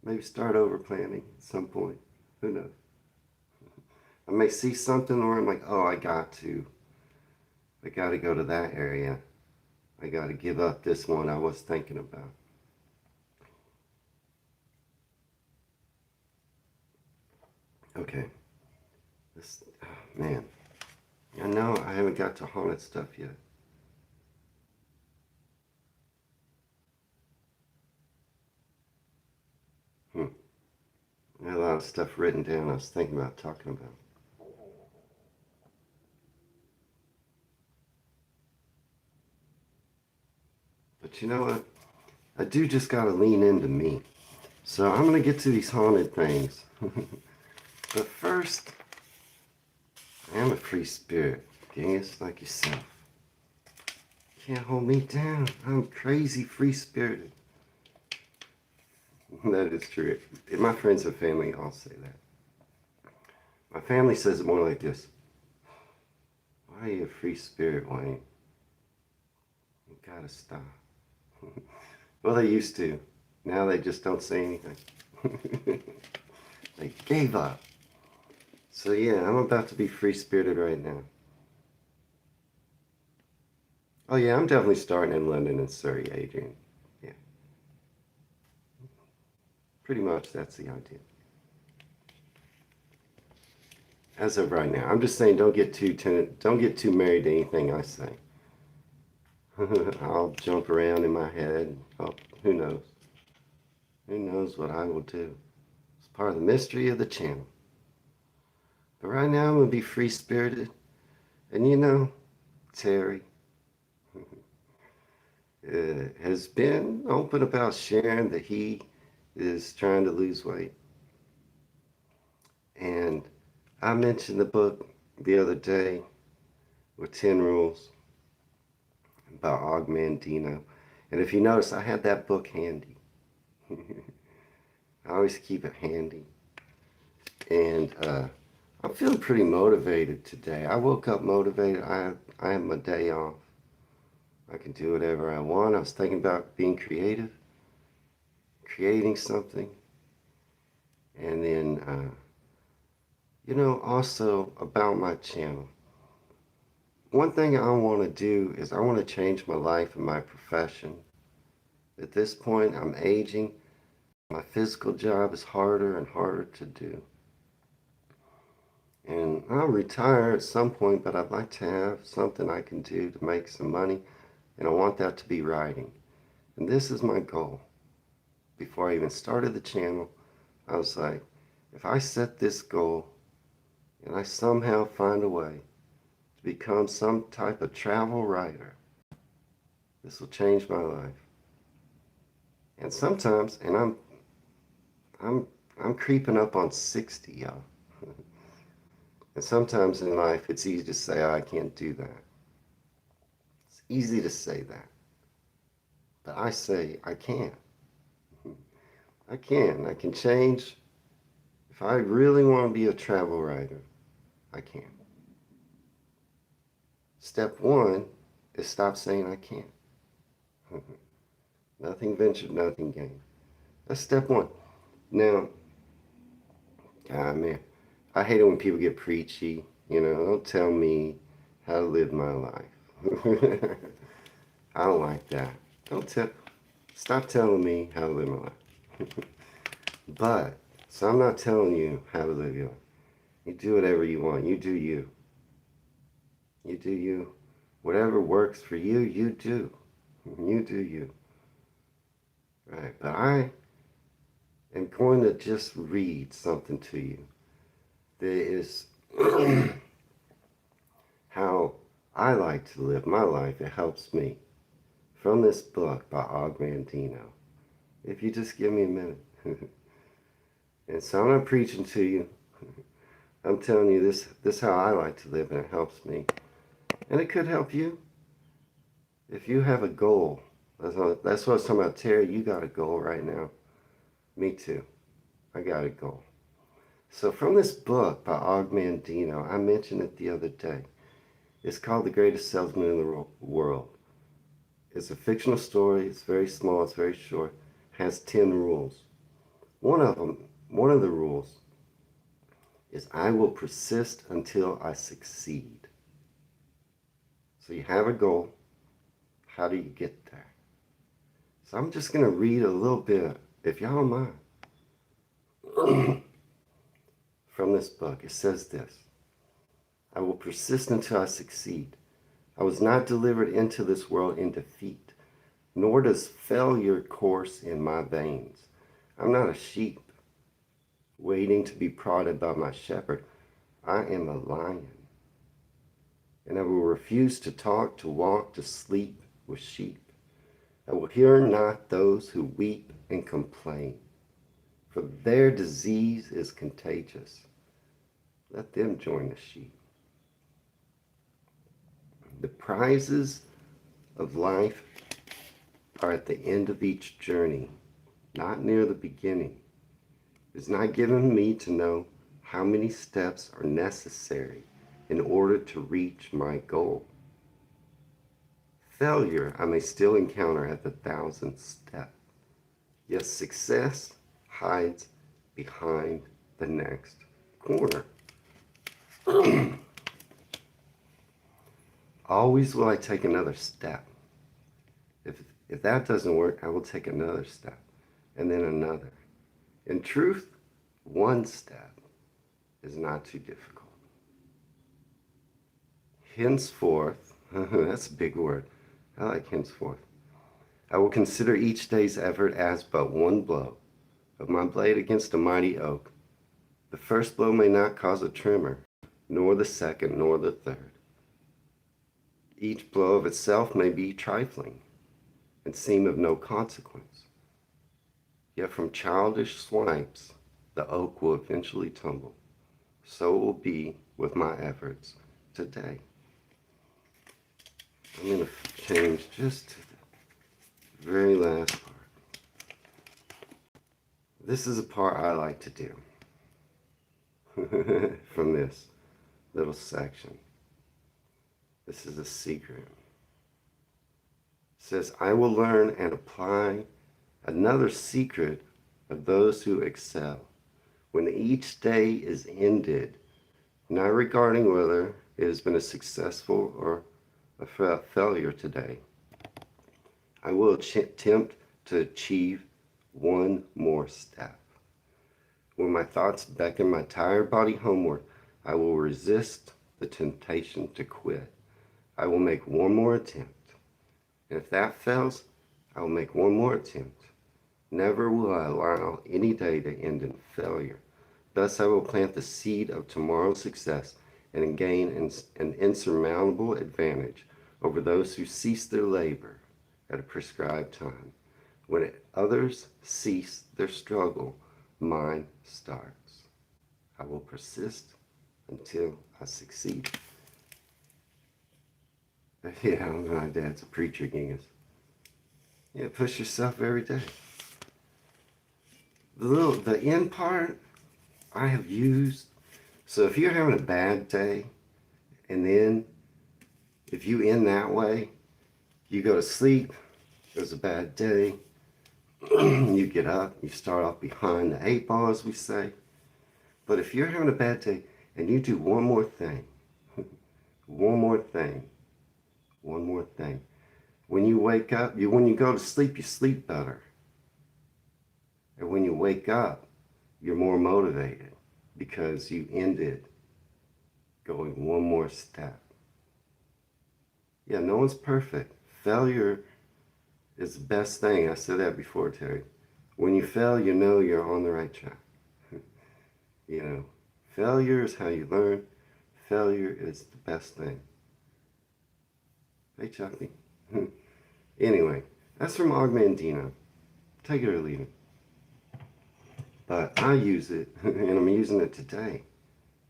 Maybe start over planning at some point. Who knows? I may see something where I'm like, oh, I got to go to that area. I got to give up this one I was thinking about. Okay. This, oh, man. I know I haven't got to haunted stuff yet. I had a lot of stuff written down I was thinking about talking about. But you know what? I do just gotta lean into me. So I'm gonna get to these haunted things. But first, I am a free spirit, Genghis, like yourself. Can't hold me down. I'm crazy free spirited. That is true. My friends and family all say that. My family says it more like this. Why are you a free spirit, Wayne? You gotta stop. Well, they used to. Now they just don't say anything. They gave up. So yeah, I'm about to be free spirited right now. Oh yeah, I'm definitely starting in London and Surrey, Adrian. Yeah. Pretty much that's the idea. As of right now. I'm just saying don't get too married to anything I say. I'll jump around in my head. Oh, who knows? Who knows what I will do? It's part of the mystery of the channel. But right now I'm going to be free-spirited. And you know, Terry, has been open about sharing that he is trying to lose weight. And I mentioned the book the other day with 10 Rules by Og Mandino. And if you notice, I had that book handy. I always keep it handy. And I'm feeling pretty motivated today. I woke up motivated. I have my day off. I can do whatever I want. I was thinking about being creative, creating something. And then, also about my channel. One thing I want to do is I want to change my life and my profession. At this point, I'm aging. My physical job is harder and harder to do. And I'll retire at some point, but I'd like to have something I can do to make some money. And I want that to be writing. And this is my goal. Before I even started the channel, I was like, if I set this goal and I somehow find a way to become some type of travel writer, this will change my life. And sometimes, and I'm creeping up on 60, y'all. And sometimes in life, it's easy to say, oh, I can't do that. It's easy to say that. But I say, I can. I can. I can change. If I really want to be a travel writer, I can. Step one is stop saying I can't. Nothing ventured, nothing gained. That's step one. Now, man, I hate it when people get preachy. Don't tell me how to live my life. I don't like that. Stop telling me how to live my life. So I'm not telling you how to live your life. You do whatever you want. You do you. You do you. Whatever works for you, you do. You do you. Right, but I am going to just read something to you. That is how I like to live my life. It helps me. From this book by Og Mandino. If you just give me a minute. And so I'm not preaching to you. I'm telling you this is how I like to live, and it helps me. And it could help you. If you have a goal. That's what I was talking about. Terry, you got a goal right now. Me too. I got a goal. So from this book by Og Mandino, I mentioned it the other day. It's called The Greatest Salesman in the World. It's a fictional story. It's very small. It's very short. It has 10 rules. One of the rules is I will persist until I succeed. So you have a goal. How do you get there? So I'm just going to read a little bit, if y'all don't mind, from this book. It says this: I will persist until I succeed. I was not delivered into this world in defeat, nor does failure course in my veins. I'm not a sheep waiting to be prodded by my shepherd. I am a lion, and I will refuse to talk, to walk, to sleep with sheep. I will hear not those who weep and complain, for their disease is contagious. Let them join the sheep. The prizes of life are at the end of each journey, not near the beginning. It is not given me to know how many steps are necessary in order to reach my goal. Failure I may still encounter at the 1,000th step. Yes, success hides behind the next corner. Always will I take another step. If that doesn't work, I will take another step, and then another. In truth, one step is not too difficult. Henceforth, that's a big word. I like henceforth. I will consider each day's effort as but one blow of my blade against a mighty oak. The first blow may not cause a tremor, nor the second, nor the third. Each blow of itself may be trifling, and seem of no consequence. Yet from childish swipes, the oak will eventually tumble. So it will be with my efforts today. I'm going to change just to the very last part. This is a part I like to do from this little section. This is a secret. It says, I will learn and apply another secret of those who excel. When each day is ended, not regarding whether it has been a successful or a failure today, I will attempt to achieve one more step. When my thoughts beckon my tired body homeward, I will resist the temptation to quit. I will make one more attempt. And if that fails, I will make one more attempt. Never will I allow any day to end in failure. Thus I will plant the seed of tomorrow's success and gain an insurmountable advantage over those who cease their labor at a prescribed time. When others cease their struggle, mine starts. I will persist until I succeed. Yeah, my dad's a preacher, Genghis. Yeah, push yourself every day. The end part I have used. So if you're having a bad day, and then if you end that way, you go to sleep, it was a bad day, you get up, you start off behind the 8 ball, as we say. But if you're having a bad day and you do one more thing, one more thing, when you wake up, when you go to sleep, you sleep better. And when you wake up, you're more motivated because you ended going one more step. Yeah, no one's perfect. Failure is the best thing. I said that before, Terry. When you fail, you know you're on the right track. You know, failure is how you learn. Failure is the best thing. Hey, Chucky. Anyway, that's from Augmentino. Take it or leave it. But I use it, and I'm using it today,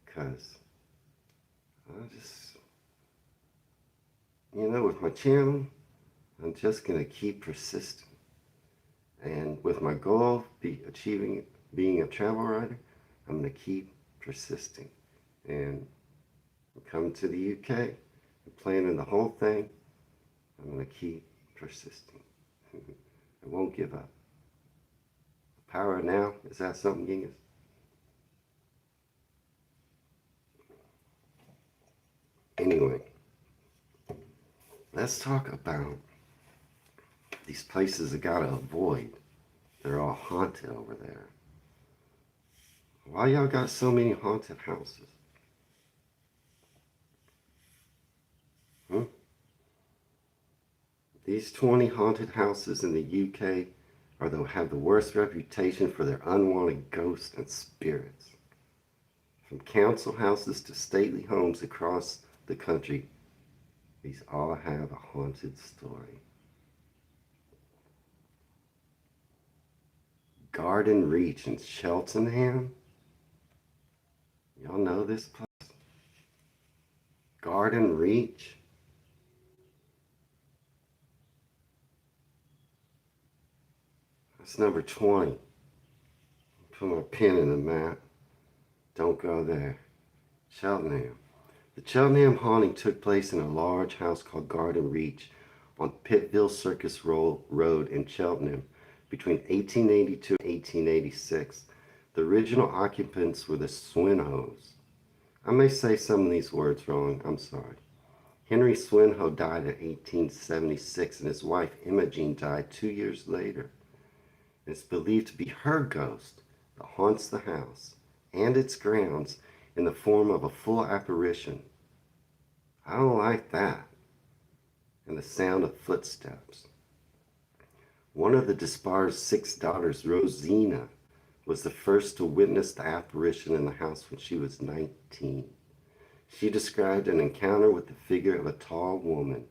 because I just, with my channel, I'm just going to keep persisting. And with my goal of being a travel writer, I'm going to keep persisting. And I'm coming to the UK, I'm planning the whole thing. I'm going to keep persisting. I won't give up. Power now, is that something, Genghis? Anyway, let's talk about these places I gotta avoid. They're all haunted over there. Why y'all got so many haunted houses? These 20 haunted houses in the UK have the worst reputation for their unwanted ghosts and spirits. From council houses to stately homes across the country, these all have a haunted story. Garden Reach in Cheltenham. Y'all know this place? Garden Reach. That's number 20. Put my pin in the map. Don't go there. Cheltenham. The Cheltenham haunting took place in a large house called Garden Reach on Pittville Circus Road in Cheltenham between 1882 and 1886. The original occupants were the Swinhoes. I may say some of these words wrong, I'm sorry. Henry Swinhoe died in 1876 and his wife Imogene died 2 years later. It's believed to be her ghost that haunts the house and its grounds in the form of a full apparition. I don't like that. And the sound of footsteps. One of the Despar's 6 daughters, Rosina, was the first to witness the apparition in the house when she was 19. She described an encounter with the figure of a tall woman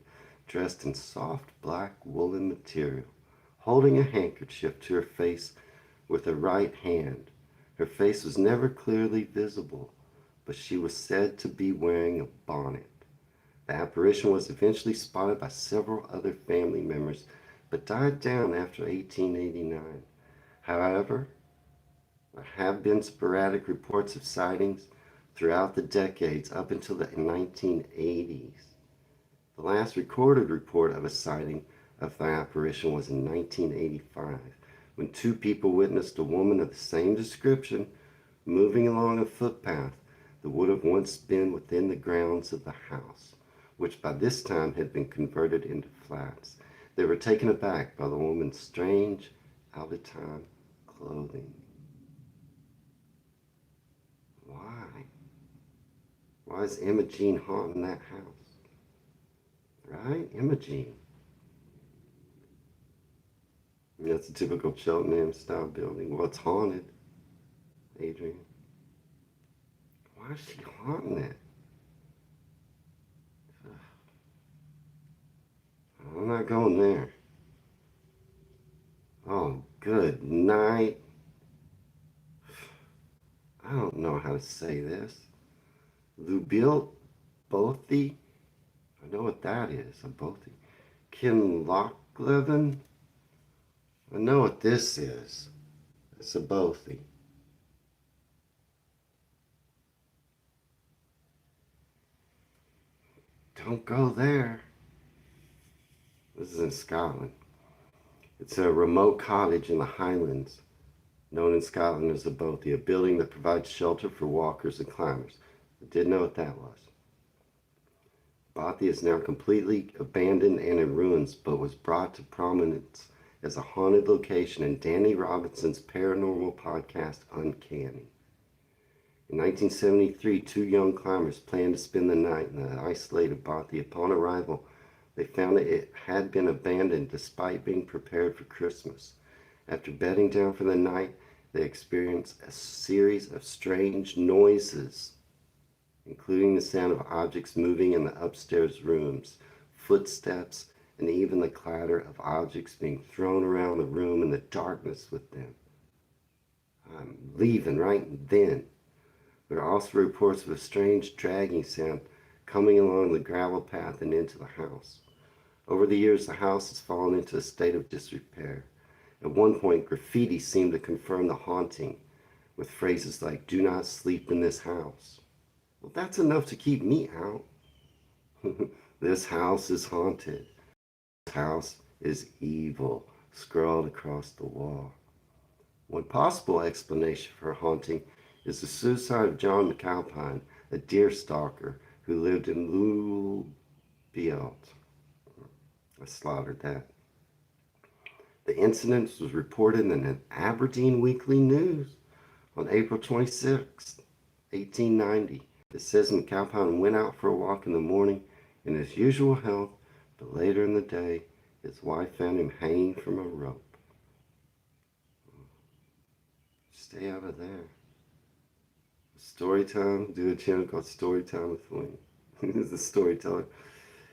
dressed in soft black woolen material, holding a handkerchief to her face with her right hand. Her face was never clearly visible, but she was said to be wearing a bonnet. The apparition was eventually spotted by several other family members, but died down after 1889. However, there have been sporadic reports of sightings throughout the decades up until the 1980s. The last recorded report of a sighting of the apparition was in 1985, when two people witnessed a woman of the same description moving along a footpath that would have once been within the grounds of the house, which by this time had been converted into flats. They were taken aback by the woman's strange, out-of-time clothing. Why? Why is Imogene haunting that house? Right? Imogene. That's a typical Cheltenham style building. Well, it's haunted, Adrian. Why is she haunting it? I'm not going there. Oh, good night. I don't know how to say this. Lubil Bothi. I know what that is. A Bothi. Kinlochleven. I know what this is. It's a Bothi. Don't go there. This is in Scotland. It's a remote cottage in the Highlands, known in Scotland as a Bothi, a building that provides shelter for walkers and climbers. I didn't know what that was. Bothi is now completely abandoned and in ruins, but was brought to prominence as a haunted location in Danny Robinson's paranormal podcast, Uncanny. In 1973, two young climbers planned to spend the night in the isolated Bothi. Upon arrival, they found that it had been abandoned despite being prepared for Christmas. After bedding down for the night, they experienced a series of strange noises, including the sound of objects moving in the upstairs rooms, footsteps, and even the clatter of objects being thrown around the room in the darkness with them. I'm leaving right then. There are also reports of a strange dragging sound coming along the gravel path and into the house. Over the years, the house has fallen into a state of disrepair. At one point, graffiti seemed to confirm the haunting, with phrases like, "Do not sleep in this house." Well, that's enough to keep me out. This house is haunted. This house is evil, scrawled across the wall. One possible explanation for haunting is the suicide of John McAlpine, a deer stalker who lived in Lulbealt. I slaughtered that. The incident was reported in an Aberdeen Weekly News on April 26, 1890. It says McAlpine went out for a walk in the morning in his usual health, but later in the day, his wife found him hanging from a rope. Stay out of there. Story time, do a channel called Story Time with Wayne. He's a storyteller.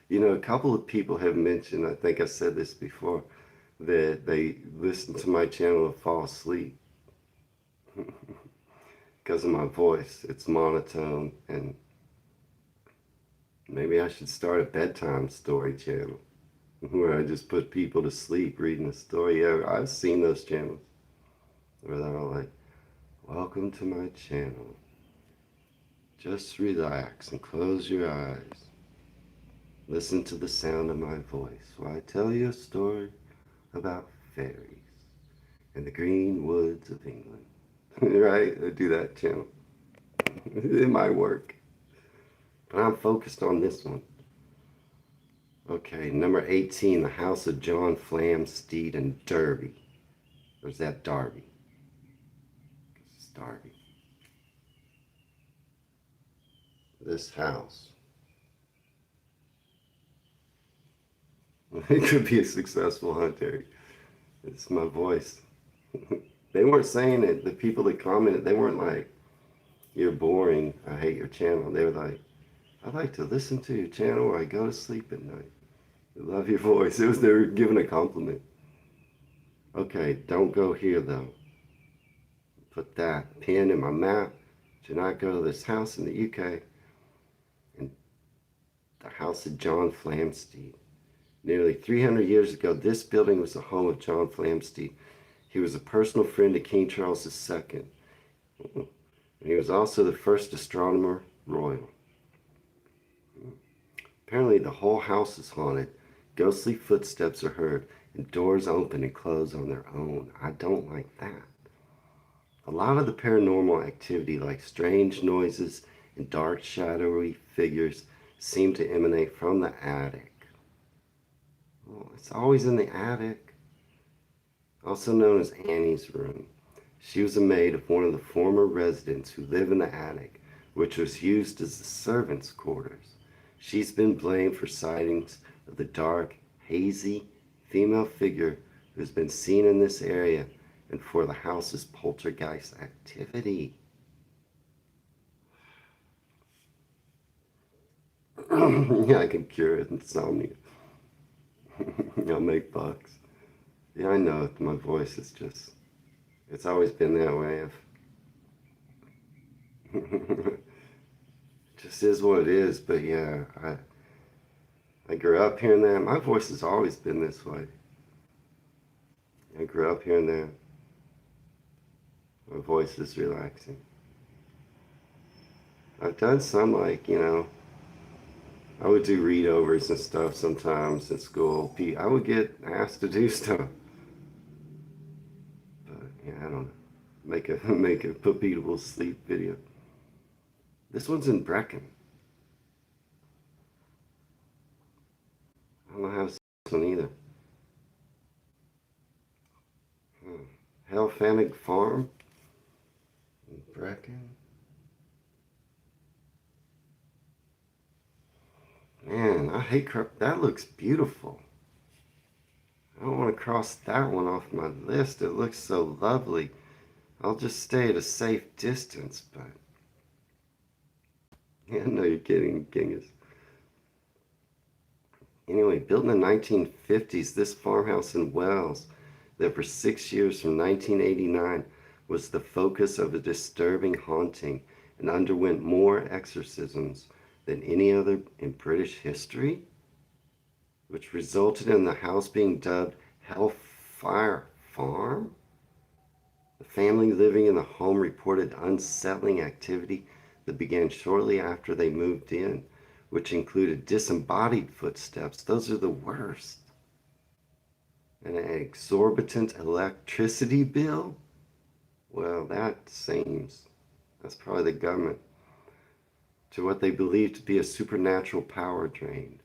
You know, a couple of people have mentioned, I think I said this before, that they listen to my channel and fall asleep because of my voice. It's monotone, and maybe I should start a bedtime story channel where I just put people to sleep reading a story. Yeah, I've seen those channels where they're all like, "Welcome to my channel. Just relax and close your eyes. Listen to the sound of my voice while I tell you a story about fairies in the green woods of England." Right? I do that channel. It might work. But I'm focused on this one. Okay, number 18, the house of John Flamsteed in Derby. Or is that Derby? It's Derby. This house. It could be a successful hunter. It's my voice. They weren't saying it. The people that commented, they weren't like, "You're boring. I hate your channel." They were like, "I like to listen to your channel where I go to sleep at night." I love your voice. It was they were giving a compliment. Okay, don't go here though. Put that pin in my map. Do not go to this house in the UK. And the house of John Flamsteed. Nearly 300 years ago, this building was the home of John Flamsteed. He was a personal friend of King Charles II. And he was also the first astronomer royal. Apparently, the whole house is haunted. Ghostly footsteps are heard, and doors open and close on their own. I don't like that. A lot of the paranormal activity, like strange noises and dark, shadowy figures, seem to emanate from the attic. Well, it's always in the attic. Also known as Annie's room. She was a maid of one of the former residents who live in the attic, which was used as the servants' quarters. She's been blamed for sightings of the dark, hazy female figure who's been seen in this area and for the house's poltergeist activity. Yeah, I can cure insomnia. I'll make bucks. Yeah, I know my voice is just, it's always been that way. It just is what it is, but yeah, I grew up hearing that. My voice has always been this way. I grew up hearing that. My voice is relaxing. I've done some I would do readovers and stuff sometimes in school. I would get asked to do stuff. But yeah, I don't know. Make a put people to sleep video. This one's in Brecon. I don't know how to say this one either. Helfanig Farm in Brecon. Man, I hate that looks beautiful. I don't want to cross that one off my list. It looks so lovely. I'll just stay at a safe distance, but yeah, no, you're kidding, Genghis. Anyway, built in the 1950s, this farmhouse in Wells, that for 6 years from 1989 was the focus of a disturbing haunting and underwent more exorcisms than any other in British history, which resulted in the house being dubbed Hellfire Farm. The family living in the home reported unsettling activity that began shortly after they moved in, which included disembodied footsteps. Those are the worst. And an exorbitant electricity bill? Well, that's probably the government. To what they believed to be a supernatural power drain.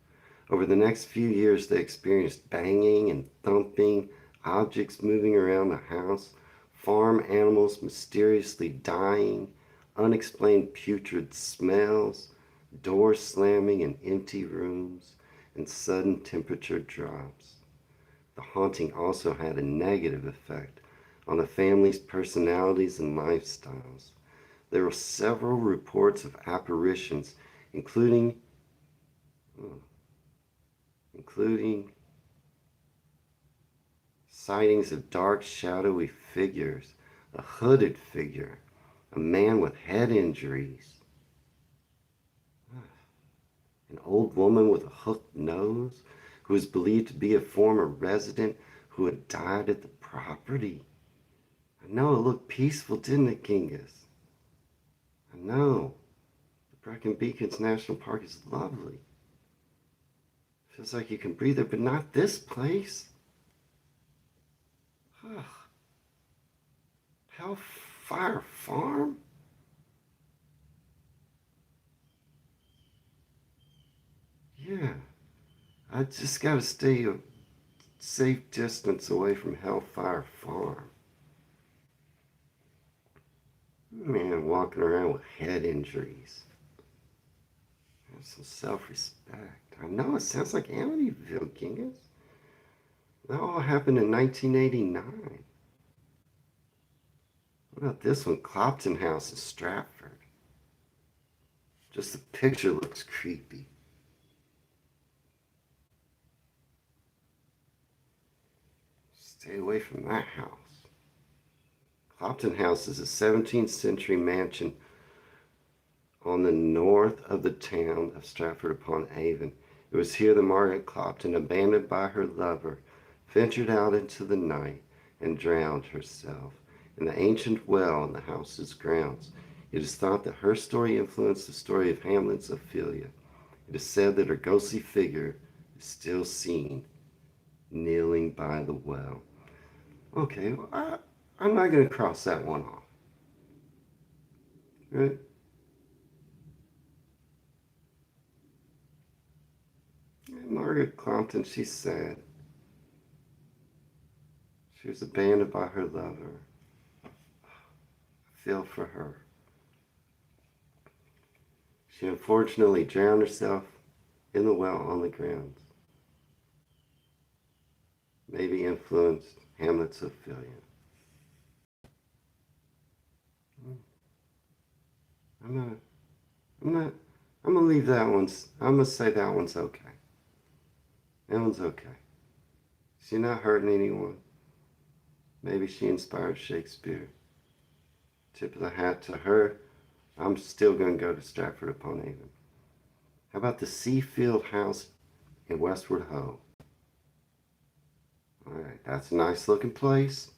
Over the next few years, they experienced banging and thumping, objects moving around the house, farm animals mysteriously dying, unexplained putrid smells, doors slamming in empty rooms, and sudden temperature drops. The haunting also had a negative effect on the family's personalities and lifestyles. There were several reports of apparitions, including sightings of dark, shadowy figures, a hooded figure, a man with head injuries, an old woman with a hooked nose who was believed to be a former resident who had died at the property. I know it looked peaceful, didn't it, Genghis? I know. The Brecon Beacons National Park is lovely. Feels like you can breathe it, but not this place. Ugh. Hellfire Farm? Yeah. I just gotta stay a safe distance away from Hellfire Farm. Man walking around with head injuries. Have some self-respect. I know it sounds like Amityville, Genghis. That all happened in 1989. What about this one? Clopton House in Stratford. Just the picture looks creepy. Stay away from that house. Clopton House is a 17th century mansion on the north of the town of Stratford-upon-Avon. It was here that Margaret Clopton, abandoned by her lover, ventured out into the night and drowned herself in the ancient well in the house's grounds. It is thought that her story influenced the story of Hamlet's Ophelia. It is said that her ghostly figure is still seen kneeling by the well. Okay, well, I'm not going to cross that one off. Right? Margaret Clopton, she's sad. She was abandoned by her lover. I feel for her. She unfortunately drowned herself in the well on the grounds. Maybe influenced Hamlet's Ophelia. I'm gonna leave that one. I'm gonna say that one's okay. That one's okay. She's not hurting anyone. Maybe she inspired Shakespeare. Tip of the hat to her. I'm still gonna go to Stratford-upon-Avon. How about the Seafield House in Westward Ho? All right, that's a nice looking place.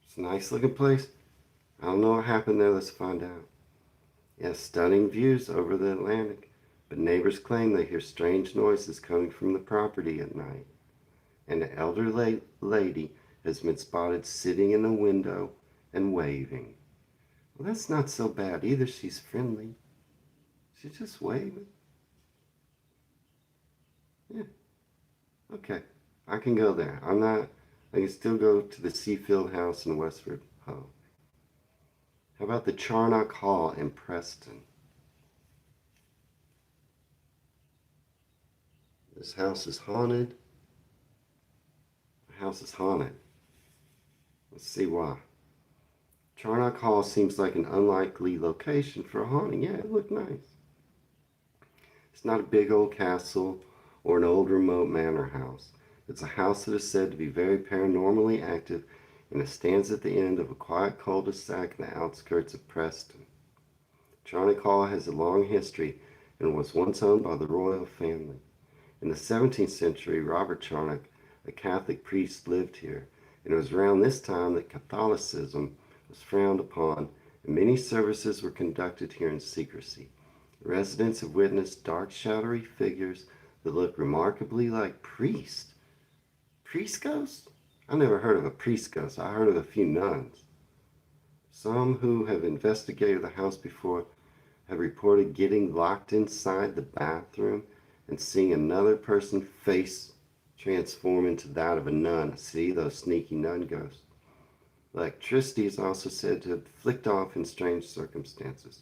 It's a nice looking place. I don't know what happened there. Let's find out. Yes, stunning views over the Atlantic, but neighbors claim they hear strange noises coming from the property at night. And an elderly lady has been spotted sitting in a window and waving. Well, that's not so bad either. She's friendly. She's just waving. Yeah. Okay. I can go there. I can still go to the Seafield House in Westford Ho. How about the Charnock Hall in Preston? This house is haunted. The house is haunted. Let's see why. Charnock Hall seems like an unlikely location for a haunting. Yeah, it looked nice. It's not a big old castle or an old remote manor house. It's a house that is said to be very paranormally active, and it stands at the end of a quiet cul-de-sac in the outskirts of Preston. Charnock Hall has a long history and was once owned by the royal family. In the 17th century, Robert Charnock, a Catholic priest, lived here, and it was around this time that Catholicism was frowned upon, and many services were conducted here in secrecy. Residents have witnessed dark, shadowy figures that look remarkably like priests. Priest ghosts? I never heard of a priest ghost. I heard of a few nuns. Some who have investigated the house before have reported getting locked inside the bathroom and seeing another person's face transform into that of a nun. See, those sneaky nun ghosts. Electricity is also said to have flicked off in strange circumstances.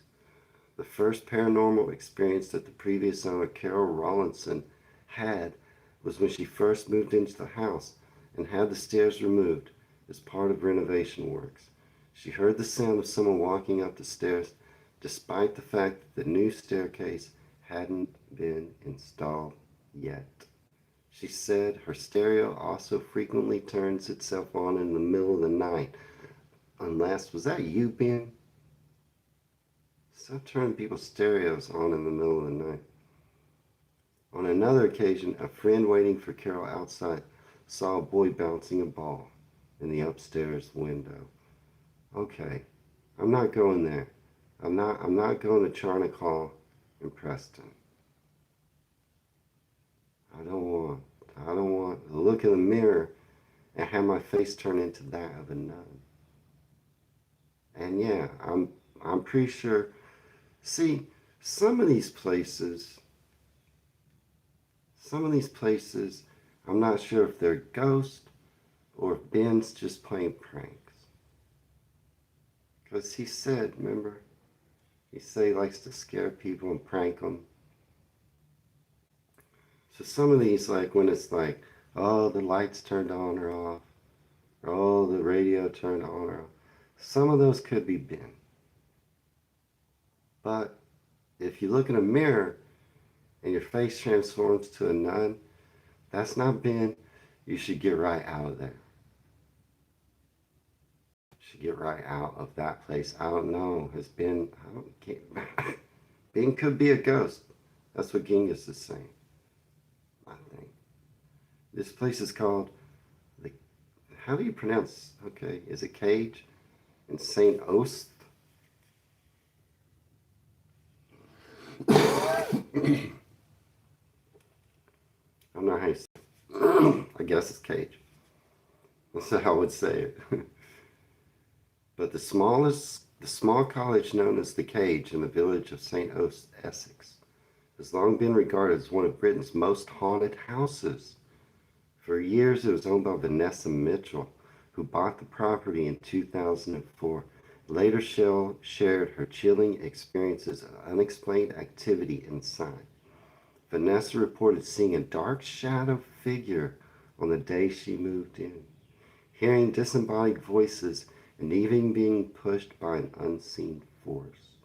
The first paranormal experience that the previous owner, Carol Rawlinson, had was when she first moved into the house and had the stairs removed as part of renovation works. She heard the sound of someone walking up the stairs, despite the fact that the new staircase hadn't been installed yet. She said her stereo also frequently turns itself on in the middle of the night. Unless, was that you, Ben? Stop turning people's stereos on in the middle of the night. On another occasion, a friend waiting for Carol outside saw a boy bouncing a ball in the upstairs window. Okay, I'm not going there. I'm not going to Charnock Hall in Preston. I don't want to look in the mirror and have my face turn into that of a nun. And yeah, I'm pretty sure. See, some of these places, I'm not sure if they're ghosts or if Ben's just playing pranks. Because he said, remember, he said he likes to scare people and prank them. So some of these, like when it's like, oh, the lights turned on or off, or oh, the radio turned on or off, some of those could be Ben. But if you look in a mirror and your face transforms to a nun, that's not Ben. You should get right out of there. Should get right out of that place. I don't know. Has Ben? I don't get. Ben could be a ghost. That's what Genghis is saying. I think this place is called the. How do you pronounce? Okay, is it Cage in Saint Ost? I'm not how you say it. I guess it's Cage. That's how I would say it. But the small college known as the Cage in the village of St. Ost, Essex, has long been regarded as one of Britain's most haunted houses. For years, it was owned by Vanessa Mitchell, who bought the property in 2004. Later, shared her chilling experiences of unexplained activity inside. Vanessa reported seeing a dark shadow figure on the day she moved in, hearing disembodied voices, and even being pushed by an unseen force.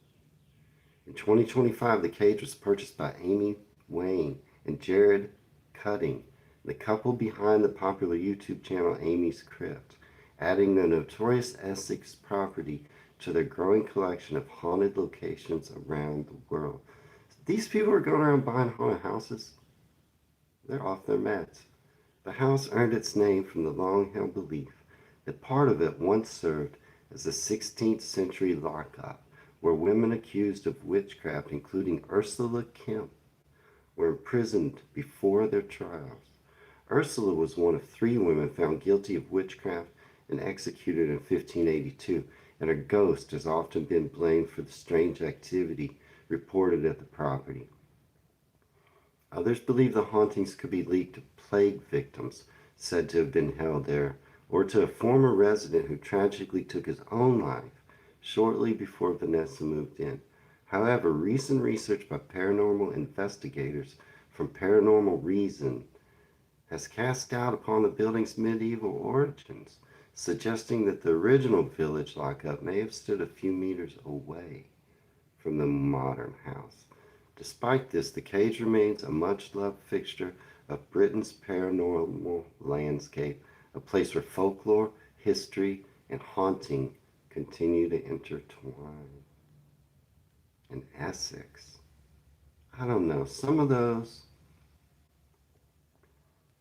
In 2025, the cage was purchased by Amy Wayne and Jared Cutting, the couple behind the popular YouTube channel Amy's Crypt, adding the notorious Essex property to their growing collection of haunted locations around the world. These people are going around buying haunted houses. They're off their meds. The house earned its name from the long-held belief that part of it once served as a 16th century lockup where women accused of witchcraft, including Ursula Kemp, were imprisoned before their trials. Ursula was one of 3 women found guilty of witchcraft and executed in 1582, and her ghost has often been blamed for the strange activity reported at the property. Others believe the hauntings could be linked to plague victims said to have been held there, or to a former resident who tragically took his own life shortly before Vanessa moved in. However, recent research by paranormal investigators from Paranormal Reason has cast doubt upon the building's medieval origins, suggesting that the original village lockup may have stood a few meters away from the modern house. Despite this, the cage remains a much-loved fixture of Britain's paranormal landscape, a place where folklore, history, and haunting continue to intertwine. In Essex, I don't know, some of those,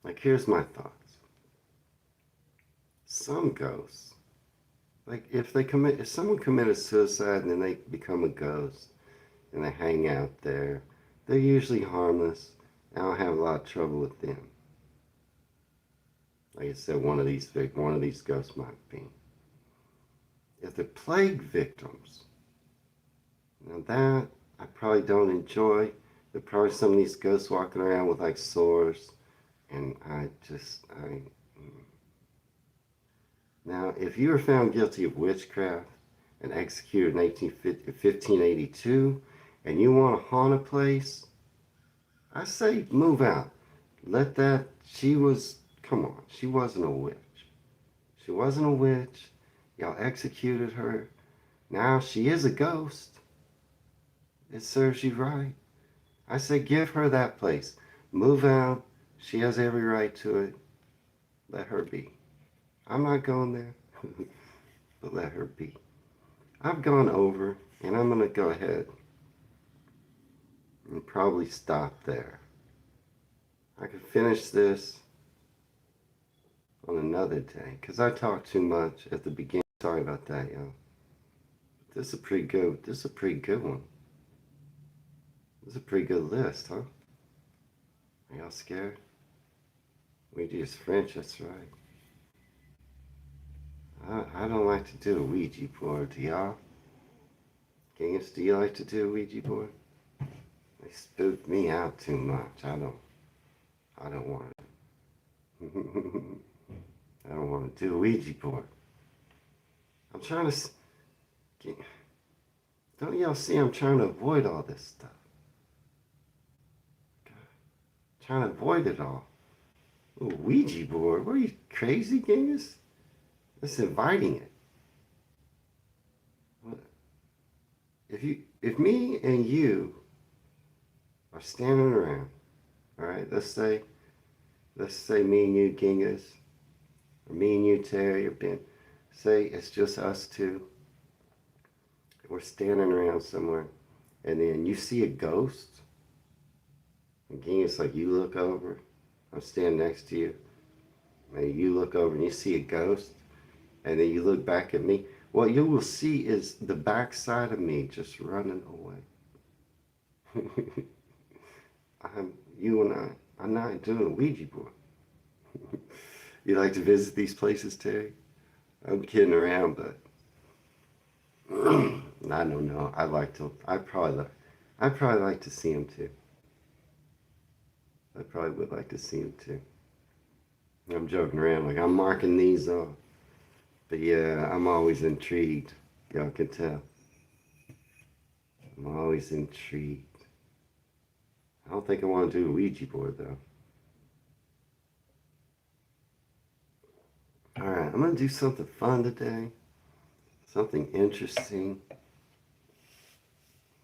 like here's my thoughts. Some ghosts, like if someone committed suicide and then they become a ghost and they hang out there, they're usually harmless. I don't have a lot of trouble with them. Like I said, one of these ghosts might be. If they're plague victims, now that I probably don't enjoy. There are probably some of these ghosts walking around with like sores, and Now, if you were found guilty of witchcraft and executed in 1582, and you want to haunt a place, I say move out. Come on, she wasn't a witch. She wasn't a witch. Y'all executed her. Now she is a ghost. It serves you right. I say give her that place. Move out. She has every right to it. Let her be. I'm not going there, but let her be. I've gone over, and I'm going to go ahead and probably stop there. I could finish this on another day, because I talked too much at the beginning. Sorry about that, y'all. This is a pretty good one. This is a pretty good list, huh? Are y'all scared? Ouija is French, that's right. I don't like to do a Ouija board, do y'all? Genghis, do you like to do a Ouija board? They spook me out too much. I don't want to. I don't want to do a Ouija board. I'm trying to... Don't y'all see I'm trying to avoid all this stuff? I'm trying to avoid it all. Ooh, Ouija board? What are you, crazy, Genghis? That's inviting it. If me and you are standing around. All right, let's say me and you, Genghis, or me and you, Terry, or Ben. Say it's just us two. We're standing around somewhere, and then you see a ghost. And Genghis, like, you look over. I'm standing next to you. Maybe you look over and you see a ghost, and then you look back at me. What you will see is the backside of me just running away. You and I'm not doing Ouija board. You like to visit these places, Terry? I'm kidding around, but I don't know. I'd probably like to see him too. I probably would like to see him too. I'm joking around, like I'm marking these off. But yeah, I'm always intrigued. Y'all can tell. I'm always intrigued. I don't think I want to do a Ouija board though. Alright, I'm going to do something fun today. Something interesting.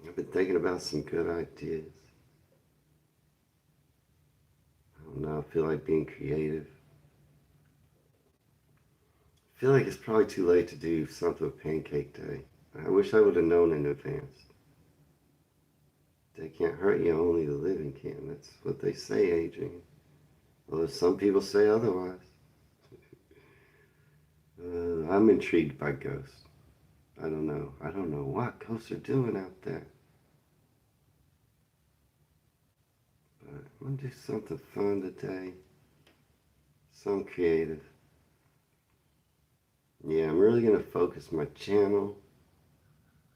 I've been thinking about some good ideas. I don't know, I feel like being creative. I feel like it's probably too late to do something with Pancake Day. I wish I would have known in advance. They can't hurt you, only the living can. That's what they say, Adrian. Although some people say otherwise. I'm intrigued by ghosts. I don't know. I don't know what ghosts are doing out there. But I'm going to do something fun today. Something creative. Yeah, I'm really going to focus my channel.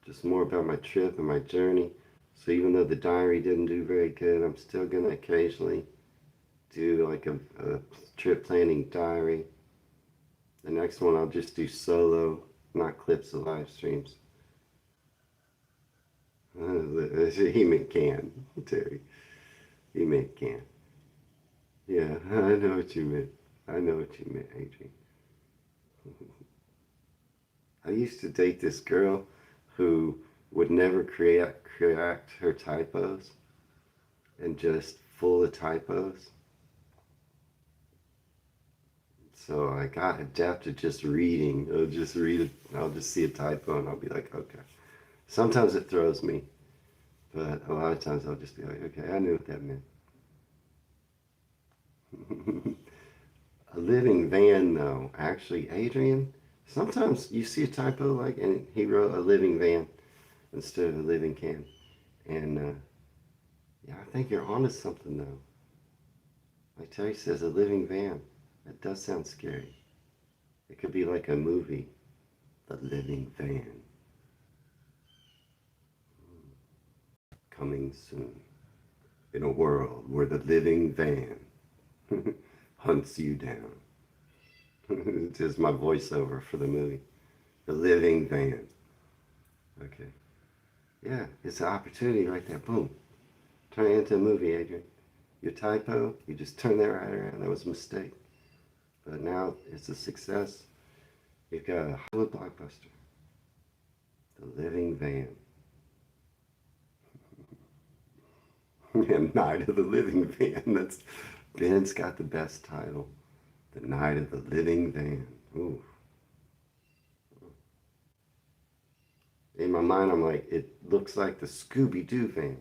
Just more about my trip and my journey. So even though the diary didn't do very good, I'm still going to occasionally do like a trip planning diary. The next one I'll just do solo, not clips of live streams. He meant can, Terry. He meant can. Yeah, I know what you meant. I know what you meant, Adrian. I used to date this girl who would never correct her typos and just full of typos. So I got adept to just reading. I'll just read it. I'll just see a typo and I'll be like, okay. Sometimes it throws me, but a lot of times I'll just be like, okay, I knew what that meant. A living van, though. Actually, Adrian, sometimes you see a typo like, and he wrote a living van instead of a living can. And yeah, I think you're onto something, though. Like Terry says, a living van. That does sound scary. It could be like a movie, The Living Van. Coming soon. In a world where the living van hunts you down. It's just my voiceover for the movie. The living van. Okay. Yeah, it's an opportunity right there. Boom. Turn it into a movie, Adrian. Your typo, you just turn that right around. That was a mistake. But now it's a success. You've got a Hollywood blockbuster. The living van. And Night of the Living Van. That's Ben's got the best title. The Night of the Living Van. Ooh. In my mind, I'm like, it looks like the Scooby-Doo van,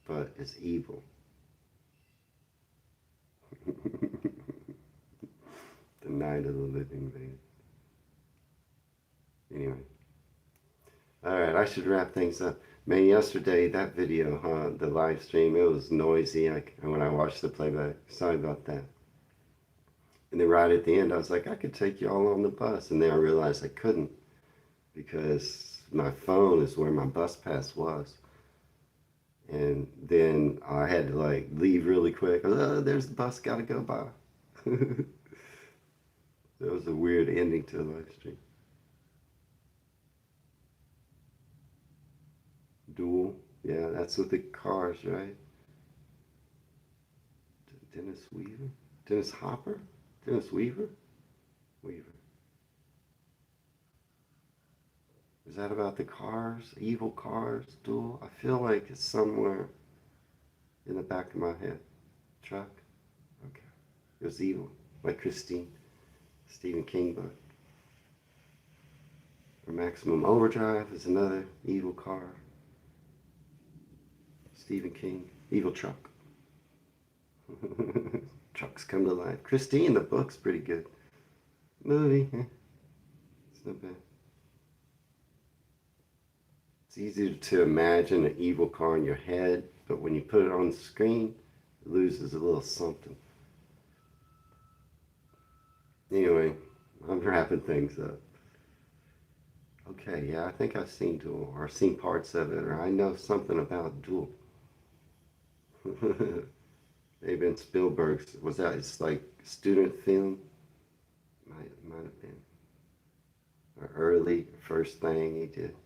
but it's evil. The Night of the Living Van. Anyway. Alright, I should wrap things up. Man, yesterday, that video, the live stream, it was noisy when I watched the playback. Sorry about that. And then right at the end, I was like, I could take you all on the bus. And then I realized I couldn't because my phone is where my bus pass was. And then I had to like leave really quick. There's the bus, gotta go by. That was a weird ending to the live stream. Duel. Yeah, that's with the cars, right? Dennis Weaver? Dennis Hopper? Dennis Weaver? Weaver. Is that about the cars? Evil cars? Duel? I feel like it's somewhere. in the back of my head? Truck? Okay. It was evil, like Christine, Stephen King book. Or Maximum Overdrive is another evil car. Stephen King, evil truck. Trucks come to life. Christine, the book's pretty good. Movie, it's not bad. It's easy to imagine an evil car in your head, but when you put it on the screen, it loses a little something. Anyway, I'm wrapping things up. Okay, yeah, I think I've seen Duel, or seen parts of it, or I know something about Duel. Maybe in Spielberg's, was that his like student film? Might have been. Or early, first thing he did.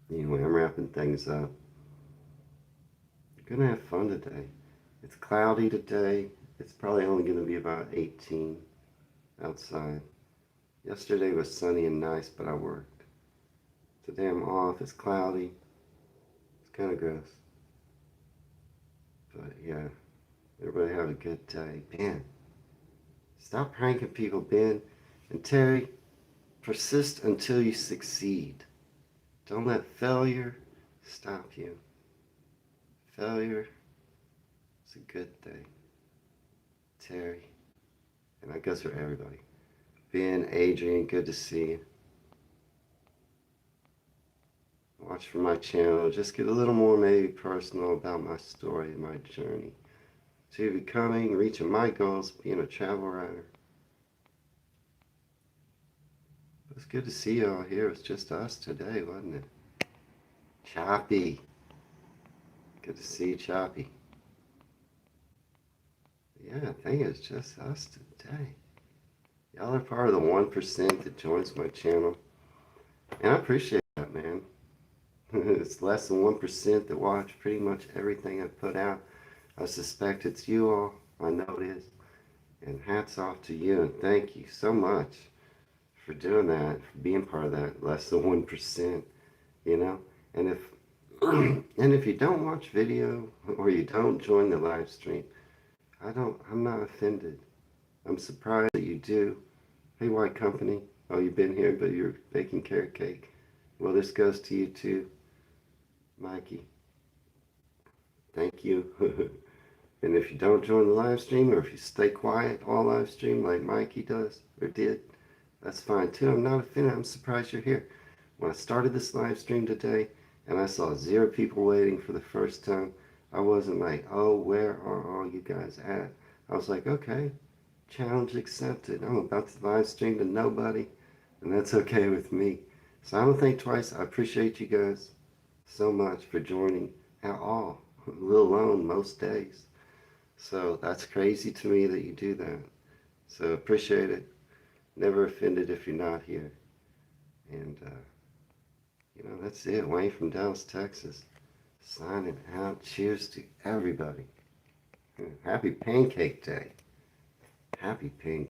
Anyway, I'm wrapping things up. Gonna have fun today. It's cloudy today. It's probably only gonna be about 18 outside. Yesterday was sunny and nice, but I worked. Today I'm off. It's cloudy. It's kind of gross. But yeah, everybody have a good day. Ben, stop pranking people, Ben. And Terry, persist until you succeed. Don't let failure stop you. Failure is a good thing. Terry, and that goes for everybody. Ben, Adrian, good to see you. Watch for my channel. Just get a little more maybe personal about my story and my journey to becoming, reaching my goals, being a travel writer. It was good to see you all here. It was just us today, wasn't it? Choppy. Good to see you, Choppy. Yeah, I think it's just us today. Y'all are part of the 1% that joins my channel. And I appreciate that, man. It's less than 1% that watch pretty much everything I put out. I suspect it's you all. I know it is. And hats off to you, and thank you so much for doing that, for being part of that less than 1%, you know? And if and if you don't watch video or you don't join the live stream, I'm not offended. I'm surprised that you do. Hey, White Company. Oh, you've been here, but you're baking carrot cake. Well, this goes to you too, Mikey. Thank you. And if you don't join the live stream, or if you stay quiet all live stream like Mikey does, or did, that's fine too. I'm not offended. I'm surprised you're here. When I started this live stream today, and I saw 0 people waiting for the first time, I wasn't like, oh, where are all you guys at? I was like, okay, challenge accepted. I'm about to live stream to nobody, and that's okay with me. So I don't think twice. I appreciate you guys so much for joining at all, let alone most days. So that's crazy to me that you do that. So appreciate it. Never offended if you're not here. And, you know, that's it. Wayne from Dallas, Texas. Signing out. Cheers to everybody. Happy Pancake Day. Happy Pancake.